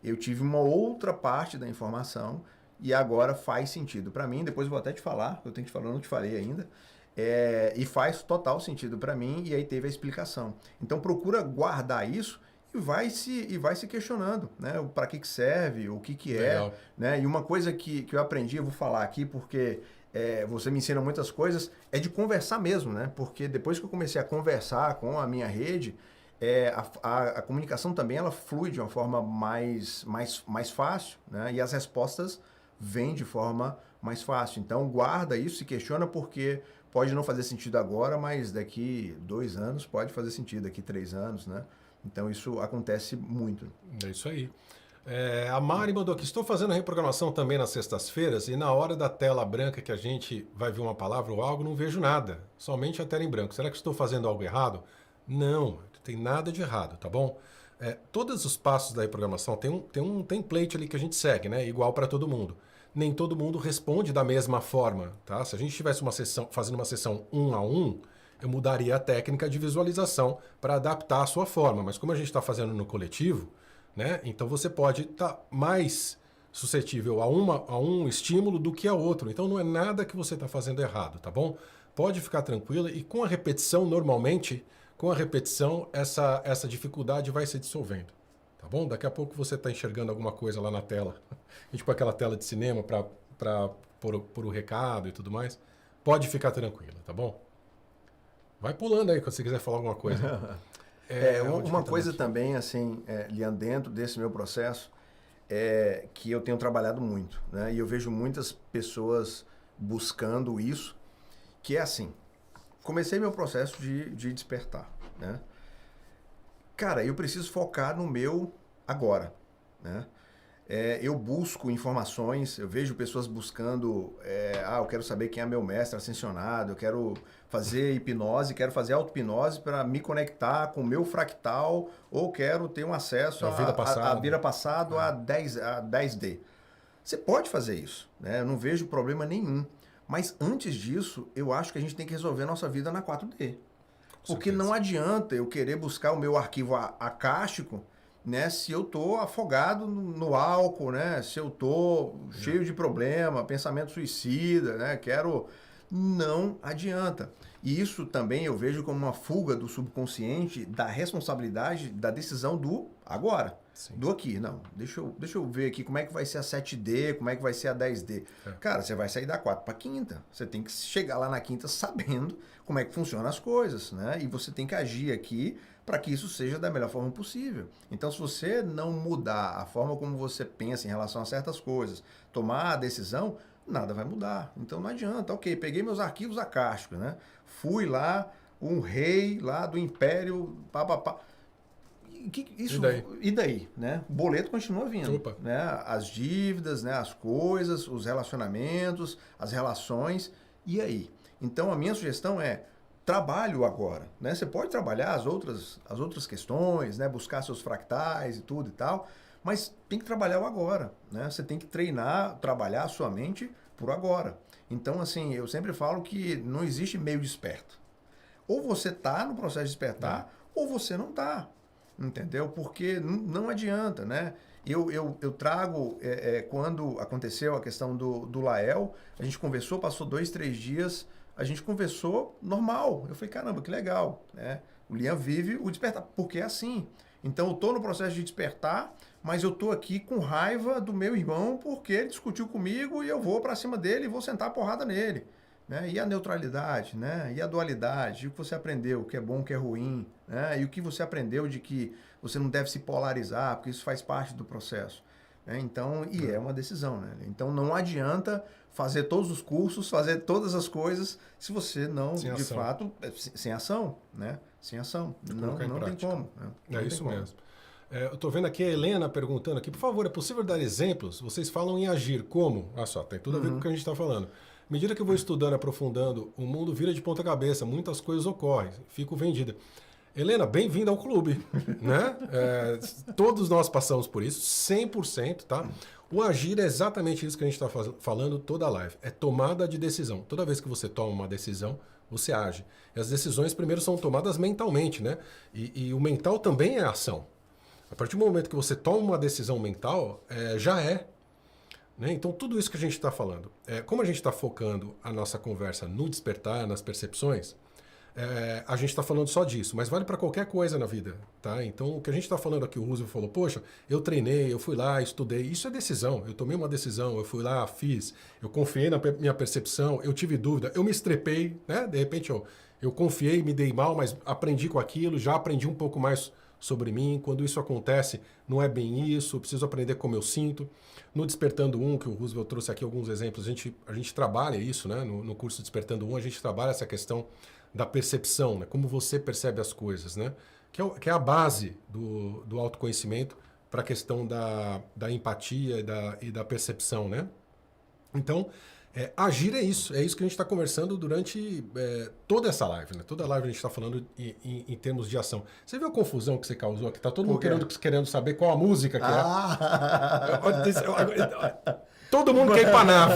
eu tive uma outra parte da informação e agora faz sentido para mim. Depois eu vou até te falar, eu tenho que te falar, eu não te falei ainda. E faz total sentido para mim e aí teve a explicação. Então procura guardar isso e vai se questionando, né? Para que serve, o que é, né? E uma coisa que eu aprendi, eu vou falar aqui porque você me ensina muitas coisas, é de conversar mesmo, né? Porque depois que eu comecei a conversar com a minha rede, a comunicação também ela flui de uma forma mais fácil, né? E as respostas vêm de forma mais fácil. Então guarda isso, se questiona porque pode não fazer sentido agora, mas daqui 2 anos pode fazer sentido, daqui 3 anos, né? Então isso acontece muito. É isso aí. A Mari mandou aqui, estou fazendo a reprogramação também nas sextas-feiras e na hora da tela branca que a gente vai ver uma palavra ou algo, não vejo nada, somente a tela em branco. Será que estou fazendo algo errado? Não, não tem nada de errado, tá bom? Todos os passos da reprogramação tem um template ali que a gente segue, né? Igual para todo mundo. Nem todo mundo responde da mesma forma, tá? Se a gente tivesse fazendo uma sessão 1 a 1, eu mudaria a técnica de visualização para adaptar a sua forma. Mas como a gente está fazendo no coletivo, né? Então você pode estar mais suscetível a um estímulo do que a outro. Então não é nada que você está fazendo errado, tá bom? Pode ficar tranquila e com a repetição, normalmente, com a repetição, essa dificuldade vai se dissolvendo. Tá bom? Daqui a pouco você está enxergando alguma coisa lá na tela. A gente põe aquela tela de cinema para pôr o recado e tudo mais. Pode ficar tranquila, tá bom? Vai pulando aí quando você quiser falar alguma coisa. Uma coisa também, assim, Lian, dentro desse meu processo, que eu tenho trabalhado muito, né? E eu vejo muitas pessoas buscando isso, que é assim, comecei meu processo de despertar, né? Cara, eu preciso focar no meu agora, né? Eu busco informações, eu vejo pessoas buscando, eu quero saber quem é meu mestre ascensionado, eu quero fazer hipnose, quero fazer auto-hipnose para me conectar com o meu fractal, ou quero ter um acesso à vida passada, a 10D. Você pode fazer isso, né? Eu não vejo problema nenhum. Mas antes disso, eu acho que a gente tem que resolver a nossa vida na 4D. Porque não adianta eu querer buscar o meu arquivo acástico, né, se eu tô afogado no álcool, né, se eu tô cheio de problema, pensamento suicida, né, não adianta. E isso também eu vejo como uma fuga do subconsciente da responsabilidade da decisão do agora. Sim. Do aqui. Não, deixa eu ver aqui como é que vai ser a 7D, como é que vai ser a 10D. Cara, você vai sair da 4 para 5ª. Você tem que chegar lá na 5ª sabendo como é que funcionam as coisas, né? E você tem que agir aqui para que isso seja da melhor forma possível. Então, se você não mudar a forma como você pensa em relação a certas coisas, tomar a decisão, nada vai mudar. Então, não adianta. Ok, peguei meus arquivos acásticos, né? Fui lá, um rei lá do império, E daí, né? O boleto continua vindo, né? As dívidas, né? As coisas, os relacionamentos, as relações. E aí? Então, a minha sugestão é trabalho agora, né? Você pode trabalhar as outras questões, né? Buscar seus fractais e tudo e tal, mas tem que trabalhar o agora, né? Você tem que trabalhar a sua mente por agora. Então, assim, eu sempre falo que não existe meio desperto. Ou você tá no processo de despertar, ou você não tá. Entendeu? Porque não adianta, né? Eu trago, quando aconteceu a questão do Lael, a gente conversou, passou 2, 3 dias, a gente conversou normal. Eu falei, caramba, que legal, né? O Liam vive o despertar, porque é assim. Então eu tô no processo de despertar, mas eu tô aqui com raiva do meu irmão porque ele discutiu comigo e eu vou para cima dele e vou sentar a porrada nele. Né? E a neutralidade, né? E a dualidade, e o que você aprendeu, o que é bom, o que é ruim, né? E o que você aprendeu de que você não deve se polarizar, porque isso faz parte do processo. Né? Então, e é uma decisão, né? Então não adianta fazer todos os cursos, fazer todas as coisas, se você não, Sem de ação. fato, sem ação, né? Sem ação. Não tem como. Né? Não É tem isso como. mesmo. Eu estou vendo aqui a Helena perguntando aqui, por favor, é possível dar exemplos? Vocês falam em agir, como? Ah só, tem tudo a ver com o que a gente está falando. À medida que eu vou estudando, aprofundando, o mundo vira de ponta cabeça, muitas coisas ocorrem, fico vendida. Helena, bem-vinda ao clube, né? Todos nós passamos por isso, 100%, tá? O agir é exatamente isso que a gente está falando toda a live, é tomada de decisão. Toda vez que você toma uma decisão, você age. E as decisões primeiro são tomadas mentalmente, né? E o mental também é ação. A partir do momento que você toma uma decisão mental, já é. Né? Então, tudo isso que a gente está falando, como a gente está focando a nossa conversa no despertar, nas percepções, a gente está falando só disso, mas vale para qualquer coisa na vida. Tá? Então, o que a gente está falando aqui, o Roosevelt falou, poxa, eu treinei, eu fui lá, estudei, isso é decisão, eu tomei uma decisão, eu fui lá, fiz, eu confiei na minha percepção, eu tive dúvida, eu me estrepei, né? De repente eu confiei, me dei mal, mas aprendi com aquilo, já aprendi um pouco mais sobre mim. Quando isso acontece, não é bem isso, eu preciso aprender como eu sinto. No Despertando Um, que o Roosevelt trouxe aqui alguns exemplos, a gente trabalha isso, né? No curso Despertando Um, a gente trabalha essa questão da percepção, né? Como você percebe as coisas, né? Que é a base do autoconhecimento para a questão da empatia e da percepção, né? Então, agir é isso que a gente está conversando durante toda essa live, né? Toda a live a gente está falando em termos de ação. Você viu a confusão que você causou aqui? Tá todo mundo querendo saber qual a música que é. Todo mundo quer ir pra nave.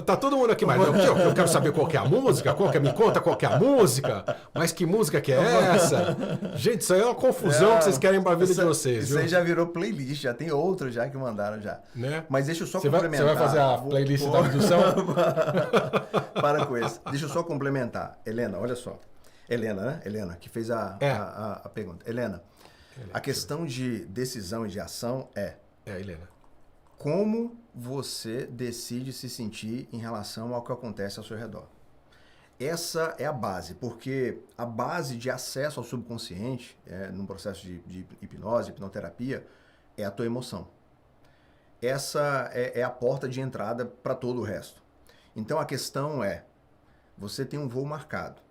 Tá todo mundo aqui, mas eu quero saber qual que é a música, me conta qual que é a música, mas que música que é essa? Gente, isso aí é uma confusão que vocês querem pra vida de vocês. Isso aí já virou playlist, já tem outro já que mandaram já. Né? Mas deixa eu só complementar. Você vai fazer a playlist da abdução? Para com isso. Deixa eu só complementar. Helena, olha só. Helena, né? Helena, que fez a pergunta. Helena, a questão de decisão e de ação Helena. Como você decide se sentir em relação ao que acontece ao seu redor. Essa é a base, porque a base de acesso ao subconsciente, num processo de hipnose, hipnoterapia, é a tua emoção. Essa é a porta de entrada para todo o resto. Então a questão é, você tem um voo marcado,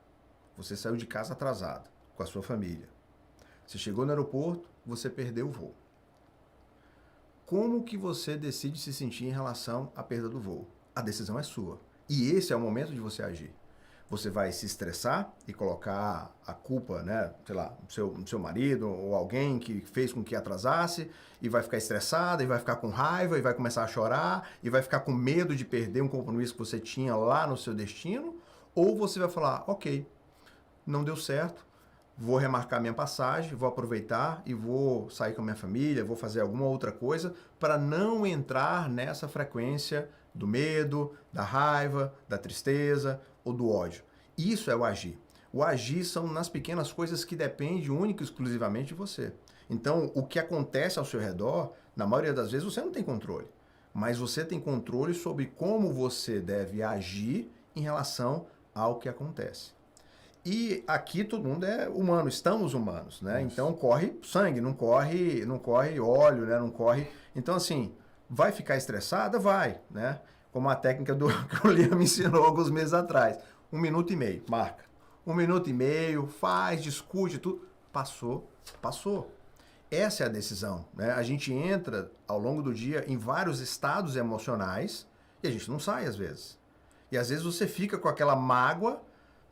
você saiu de casa atrasado, com a sua família. Você chegou no aeroporto, você perdeu o voo. Como que você decide se sentir em relação à perda do voo? A decisão é sua. E esse é o momento de você agir. Você vai se estressar e colocar a culpa, né, sei lá, no seu marido ou alguém que fez com que atrasasse, e vai ficar estressada, e vai ficar com raiva, e vai começar a chorar, e vai ficar com medo de perder um compromisso que você tinha lá no seu destino, ou você vai falar, ok, não deu certo, vou remarcar minha passagem, vou aproveitar e vou sair com a minha família, vou fazer alguma outra coisa para não entrar nessa frequência do medo, da raiva, da tristeza ou do ódio. Isso é o agir. O agir são nas pequenas coisas que dependem única e exclusivamente de você. Então, o que acontece ao seu redor, na maioria das vezes você não tem controle, mas você tem controle sobre como você deve agir em relação ao que acontece. E aqui todo mundo é humano, estamos humanos, né? Isso. Então corre sangue, não corre óleo, né? Não corre. Então assim, vai ficar estressada? Vai, né? Como a técnica que o Liam me ensinou alguns meses atrás. 1 minuto e meio, marca. 1 minuto e meio, faz, discute, tudo. Passou. Essa é a decisão, né? A gente entra ao longo do dia em vários estados emocionais e a gente não sai às vezes. E às vezes você fica com aquela mágoa,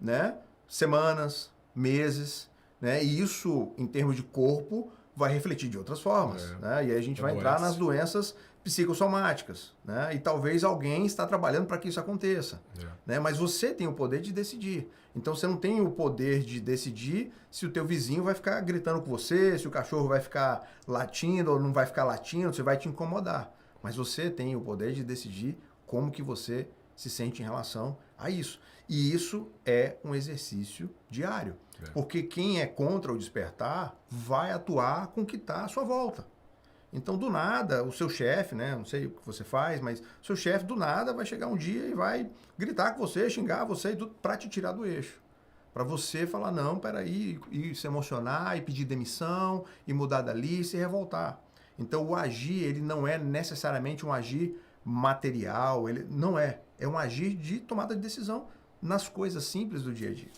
né? Semanas, meses, né? E isso, em termos de corpo, vai refletir de outras formas, né? E aí a gente vai entrar nas doenças psicossomáticas, né? E talvez alguém está trabalhando para que isso aconteça, né? Mas você tem o poder de decidir. Então você não tem o poder de decidir se o teu vizinho vai ficar gritando com você, se o cachorro vai ficar latindo ou não vai ficar latindo, se vai te incomodar. Mas você tem o poder de decidir como que você se sente em relação a isso. E isso é um exercício diário. Porque quem é contra o despertar vai atuar com o que está à sua volta. Então, do nada, o seu chefe, né? Não sei o que você faz, mas o seu chefe, do nada, vai chegar um dia e vai gritar com você, xingar você e tudo para te tirar do eixo. Para você falar, não, peraí, e se emocionar, e pedir demissão, e mudar dali, e se revoltar. Então, o agir, ele não é necessariamente um agir material, ele não é. É um agir de tomada de decisão nas coisas simples do dia a dia.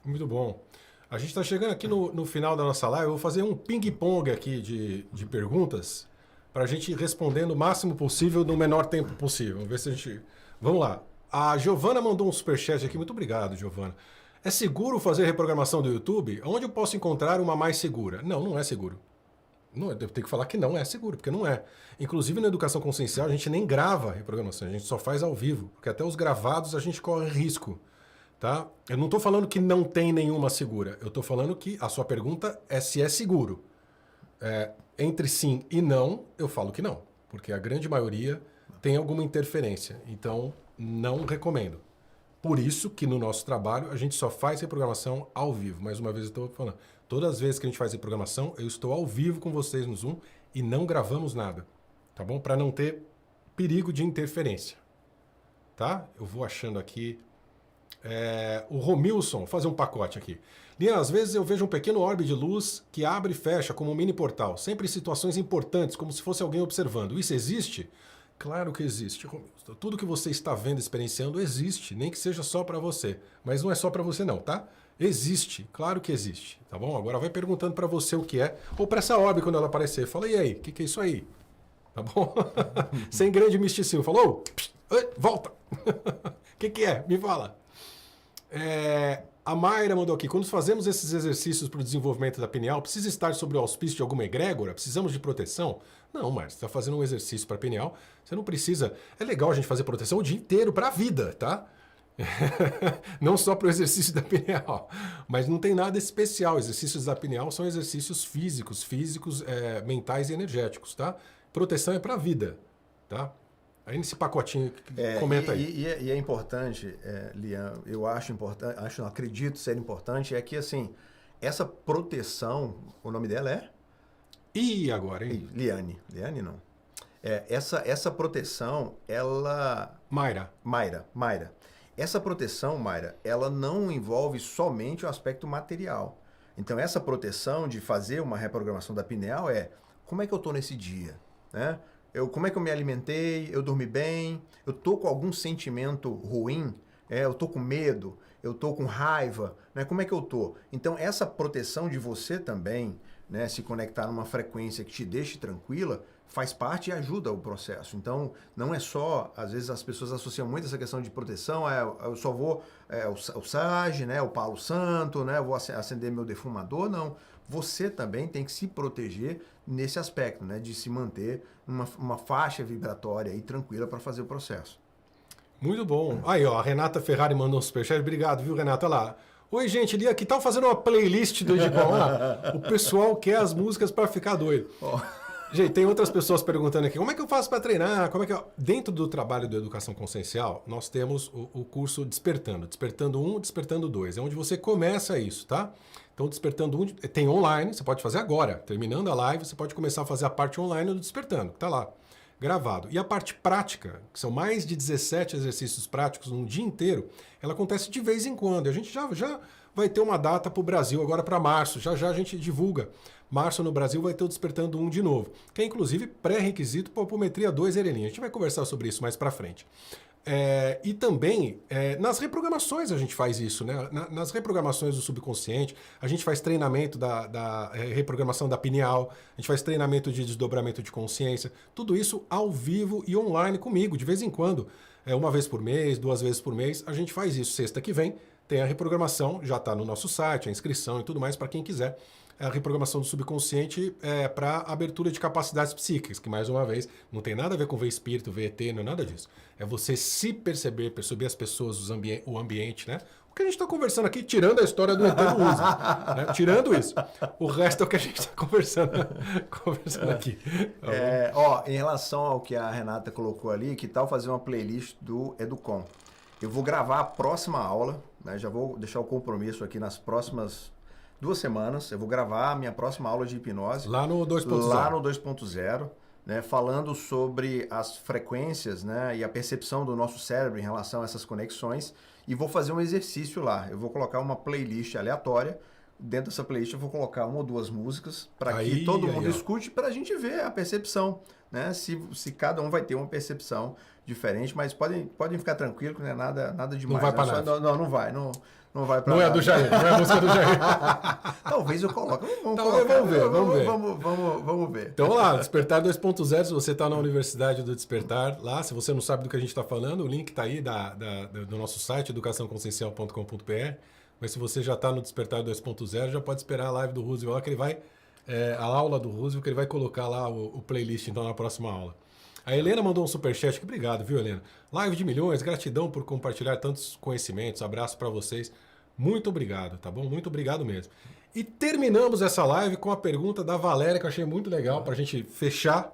Muito bom. A gente está chegando aqui no final da nossa live. Eu vou fazer um ping-pong aqui de perguntas para a gente ir respondendo o máximo possível no menor tempo possível. Vamos ver se a gente... Vamos lá. A Giovana mandou um superchat aqui. Muito obrigado, Giovana. É seguro fazer reprogramação do YouTube? Onde eu posso encontrar uma mais segura? Não, não é seguro. Não, eu tenho que falar que não é seguro, porque não é. Inclusive, na educação consciencial, a gente nem grava reprogramação. A gente só faz ao vivo. Porque até os gravados a gente corre risco. Tá? Eu não estou falando que não tem nenhuma segura. Eu estou falando que a sua pergunta é se é seguro. Entre sim e não, eu falo que não. Porque a grande maioria tem alguma interferência. Então, não recomendo. Por isso que no nosso trabalho a gente só faz reprogramação ao vivo. Mais uma vez eu estou falando. Todas as vezes que a gente faz reprogramação, eu estou ao vivo com vocês no Zoom e não gravamos nada. Tá bom? Para não ter perigo de interferência. Tá? Eu vou achando aqui... o Romilson, fazer um pacote aqui. Lian, às vezes eu vejo um pequeno orbe de luz que abre e fecha como um mini portal, sempre em situações importantes, como se fosse alguém observando. Isso existe? Claro que existe, Romilson. Tudo que você está vendo, experienciando, existe, nem que seja só para você. Mas não é só para você não, tá? Existe, claro que existe, tá bom? Agora vai perguntando para você o que é, ou para essa orbe quando ela aparecer. Fala, e aí, o que é isso aí? Tá bom? Sem grande misticismo. Falou? Volta! O que é? Me fala. A Mayra mandou aqui, quando fazemos esses exercícios para o desenvolvimento da pineal, precisa estar sob o auspício de alguma egrégora? Precisamos de proteção? Não, Mayra, você está fazendo um exercício para a pineal, você não precisa... É legal a gente fazer proteção o dia inteiro para a vida, tá? Não só para o exercício da pineal, mas não tem nada especial. Exercícios da pineal são exercícios físicos, mentais e energéticos, tá? Proteção é para a vida, tá? Aí nesse pacotinho, comenta aí. E é importante, Lian, eu acho importante, acredito ser importante, é que assim, essa proteção, o nome dela é? E agora, hein? Liane não. Essa proteção, ela... Mayra. Essa proteção, Mayra, ela não envolve somente o aspecto material. Então essa proteção de fazer uma reprogramação da pineal como é que eu estou nesse dia, né? Como é que eu me alimentei, eu dormi bem, eu tô com algum sentimento ruim, eu tô com medo, eu tô com raiva, né? Como é que eu tô? Então, essa proteção de você também, né, se conectar numa frequência que te deixe tranquila, faz parte e ajuda o processo. Então, não é só, às vezes as pessoas associam muito essa questão de proteção, eu só vou, o sage, né, o palo santo, né, eu vou acender meu defumador, não. Você também tem que se proteger nesse aspecto, né, de se manter uma faixa vibratória e tranquila para fazer o processo. Muito bom. Aí, ó, a Renata Ferrari mandou um superchat. Obrigado, viu, Renata? Lá. Oi, gente, Lia, que tal fazendo uma playlist do Edibão? O pessoal quer as músicas para ficar doido. Gente, tem outras pessoas perguntando aqui, como é que eu faço para treinar? Dentro do trabalho da educação consciencial, nós temos o curso Despertando. Despertando 1, Despertando 2. É onde você começa isso, tá? Então, Despertando 1 tem online, você pode fazer agora. Terminando a live, você pode começar a fazer a parte online do Despertando, que tá lá, gravado. E a parte prática, que são mais de 17 exercícios práticos num dia inteiro, ela acontece de vez em quando. A gente já vai ter uma data para o Brasil, agora para março. Já a gente divulga. Março no Brasil vai ter o Despertando 1 de novo, que é inclusive pré-requisito para a Apometria 2 Erelinha. A gente vai conversar sobre isso mais para frente. E também, nas reprogramações a gente faz isso, né? Nas reprogramações do subconsciente, a gente faz treinamento da reprogramação da pineal, a gente faz treinamento de desdobramento de consciência, tudo isso ao vivo e online comigo, de vez em quando. Uma vez por mês, 2 vezes por mês, a gente faz isso. Sexta que vem tem a reprogramação, já está no nosso site, a inscrição e tudo mais para quem quiser a reprogramação do subconsciente para abertura de capacidades psíquicas, que, mais uma vez, não tem nada a ver com ver espírito, ver ET, não é nada disso. É você se perceber, perceber as pessoas, o ambiente, né? O que a gente está conversando aqui, tirando a história do ET do uso, né? Tirando isso. O resto é o que a gente está conversando aqui. Em relação ao que a Renata colocou ali, que tal fazer uma playlist do Educom? Eu vou gravar a próxima aula, né? Já vou deixar o compromisso aqui nas próximas 2 semanas. Eu vou gravar a minha próxima aula de hipnose. Lá no 2.0. Lá no 2.0. Né, falando sobre as frequências, né, e a percepção do nosso cérebro em relação a essas conexões, e vou fazer um exercício lá. Eu vou colocar uma playlist aleatória. Dentro dessa playlist eu vou colocar 1 ou 2 músicas para que todo mundo escute, para a gente ver a percepção, né, se cada um vai ter uma percepção diferente, mas podem ficar tranquilos, que não é nada demais. Não vai para nada. Não vai. Não vai para nada. Não é do Jair, não é a música do Jair. Talvez eu coloque. Vamos ver. Então lá, Despertar 2.0, se você está na Universidade do Despertar, lá, se você não sabe do que a gente está falando, o link está aí do nosso site, educaçãoconsciencial.com.br, mas se você já está no Despertar 2.0, já pode esperar a live do Roosevelt, que ele vai, a aula do Roosevelt, que ele vai colocar lá o playlist, então, na próxima aula. A Helena mandou um superchat, que obrigado, viu, Helena? Live de milhões, gratidão por compartilhar tantos conhecimentos, abraço para vocês. Muito obrigado, tá bom? Muito obrigado mesmo. E terminamos essa live com a pergunta da Valéria, que eu achei muito legal para a gente fechar,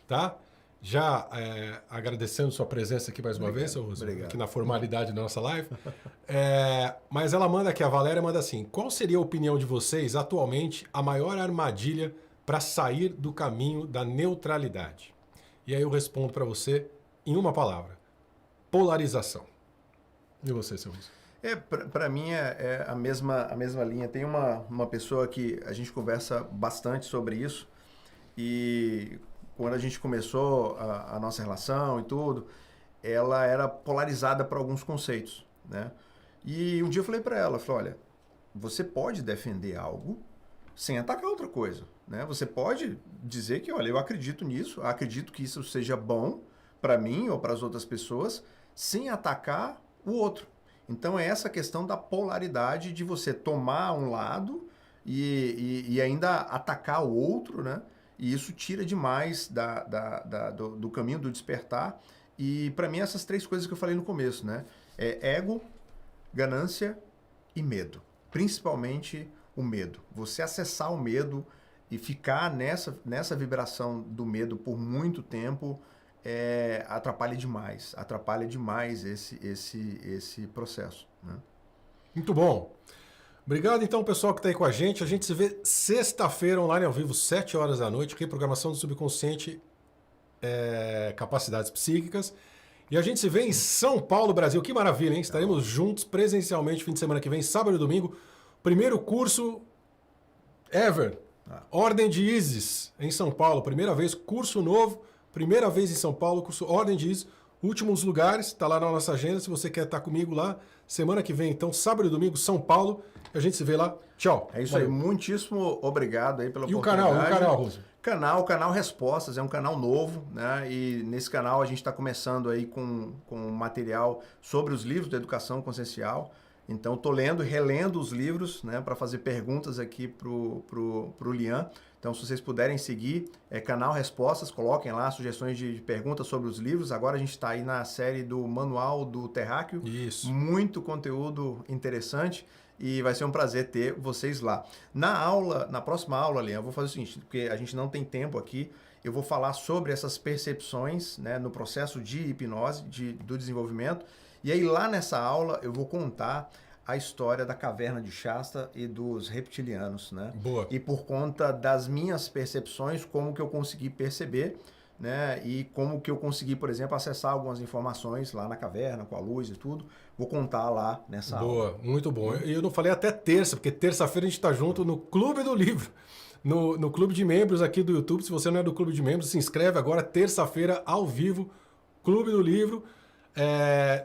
tá? Já agradecendo sua presença aqui mais uma vez, seu Rosa, aqui na formalidade da nossa live. Mas ela manda aqui, a Valéria manda assim: qual seria a opinião de vocês, atualmente, a maior armadilha para sair do caminho da neutralidade? E aí eu respondo para você em uma palavra: polarização. E você, seu Rosa? Para mim é a mesma linha. Tem uma pessoa que a gente conversa bastante sobre isso, e quando a gente começou a nossa relação e tudo, ela era polarizada para alguns conceitos, né? E um dia eu falei para ela, olha, você pode defender algo sem atacar outra coisa, né? Você pode dizer que, olha, eu acredito nisso, acredito que isso seja bom para mim ou para as outras pessoas, sem atacar o outro. Então é essa questão da polaridade, de você tomar um lado e ainda atacar o outro, né? E isso tira demais do caminho do despertar. E para mim essas 3 coisas que eu falei no começo, né? Ego, ganância e medo. Principalmente o medo. Você acessar o medo e ficar nessa vibração do medo por muito tempo atrapalha demais esse processo, né? Muito bom. Obrigado, então, pessoal que está aí com a gente. A gente se vê sexta-feira online ao vivo, 7 horas da noite, reprogramação do subconsciente, capacidades psíquicas. E a gente se vê em São Paulo, Brasil. Que maravilha, hein? Estaremos juntos presencialmente fim de semana que vem, sábado e domingo. Primeiro curso ever. Ordem de Isis, em São Paulo. Primeira vez, curso novo. Primeira vez em São Paulo, curso Ordem de Isis. Últimos lugares, está lá na nossa agenda. Se você quer estar comigo lá, semana que vem, então, sábado e domingo, São Paulo. A gente se vê lá. Tchau. É isso aí. Muitíssimo obrigado aí pela oportunidade. E o canal, Rosa? Canal Respostas, é um canal novo, né? E nesse canal a gente está começando aí com material sobre os livros da educação consciencial. Então, estou lendo e relendo os livros, né, para fazer perguntas aqui pro Lian. Então, se vocês puderem seguir, canal Respostas, coloquem lá sugestões de perguntas sobre os livros. Agora a gente está aí na série do Manual do Terráqueo. Isso. Muito conteúdo interessante. E vai ser um prazer ter vocês lá. Na próxima aula, Lian, eu vou fazer o seguinte, porque a gente não tem tempo aqui, eu vou falar sobre essas percepções, né, no processo de hipnose, do desenvolvimento. E aí lá nessa aula eu vou contar a história da caverna de Shasta e dos reptilianos, né? Boa. E por conta das minhas percepções, como que eu consegui perceber, né? E como que eu consegui, por exemplo, acessar algumas informações lá na caverna, com a luz e tudo. Vou contar lá nessa aula. Boa, muito bom. Eu não falei até terça, porque terça-feira a gente está junto no Clube do Livro. No Clube de Membros aqui do YouTube. Se você não é do Clube de Membros, se inscreve agora, terça-feira, ao vivo, Clube do Livro.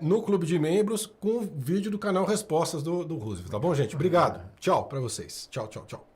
No Clube de Membros, com vídeo do canal Respostas do Roosevelt. Tá bom, gente? Obrigado. Tchau para vocês. Tchau, tchau, tchau.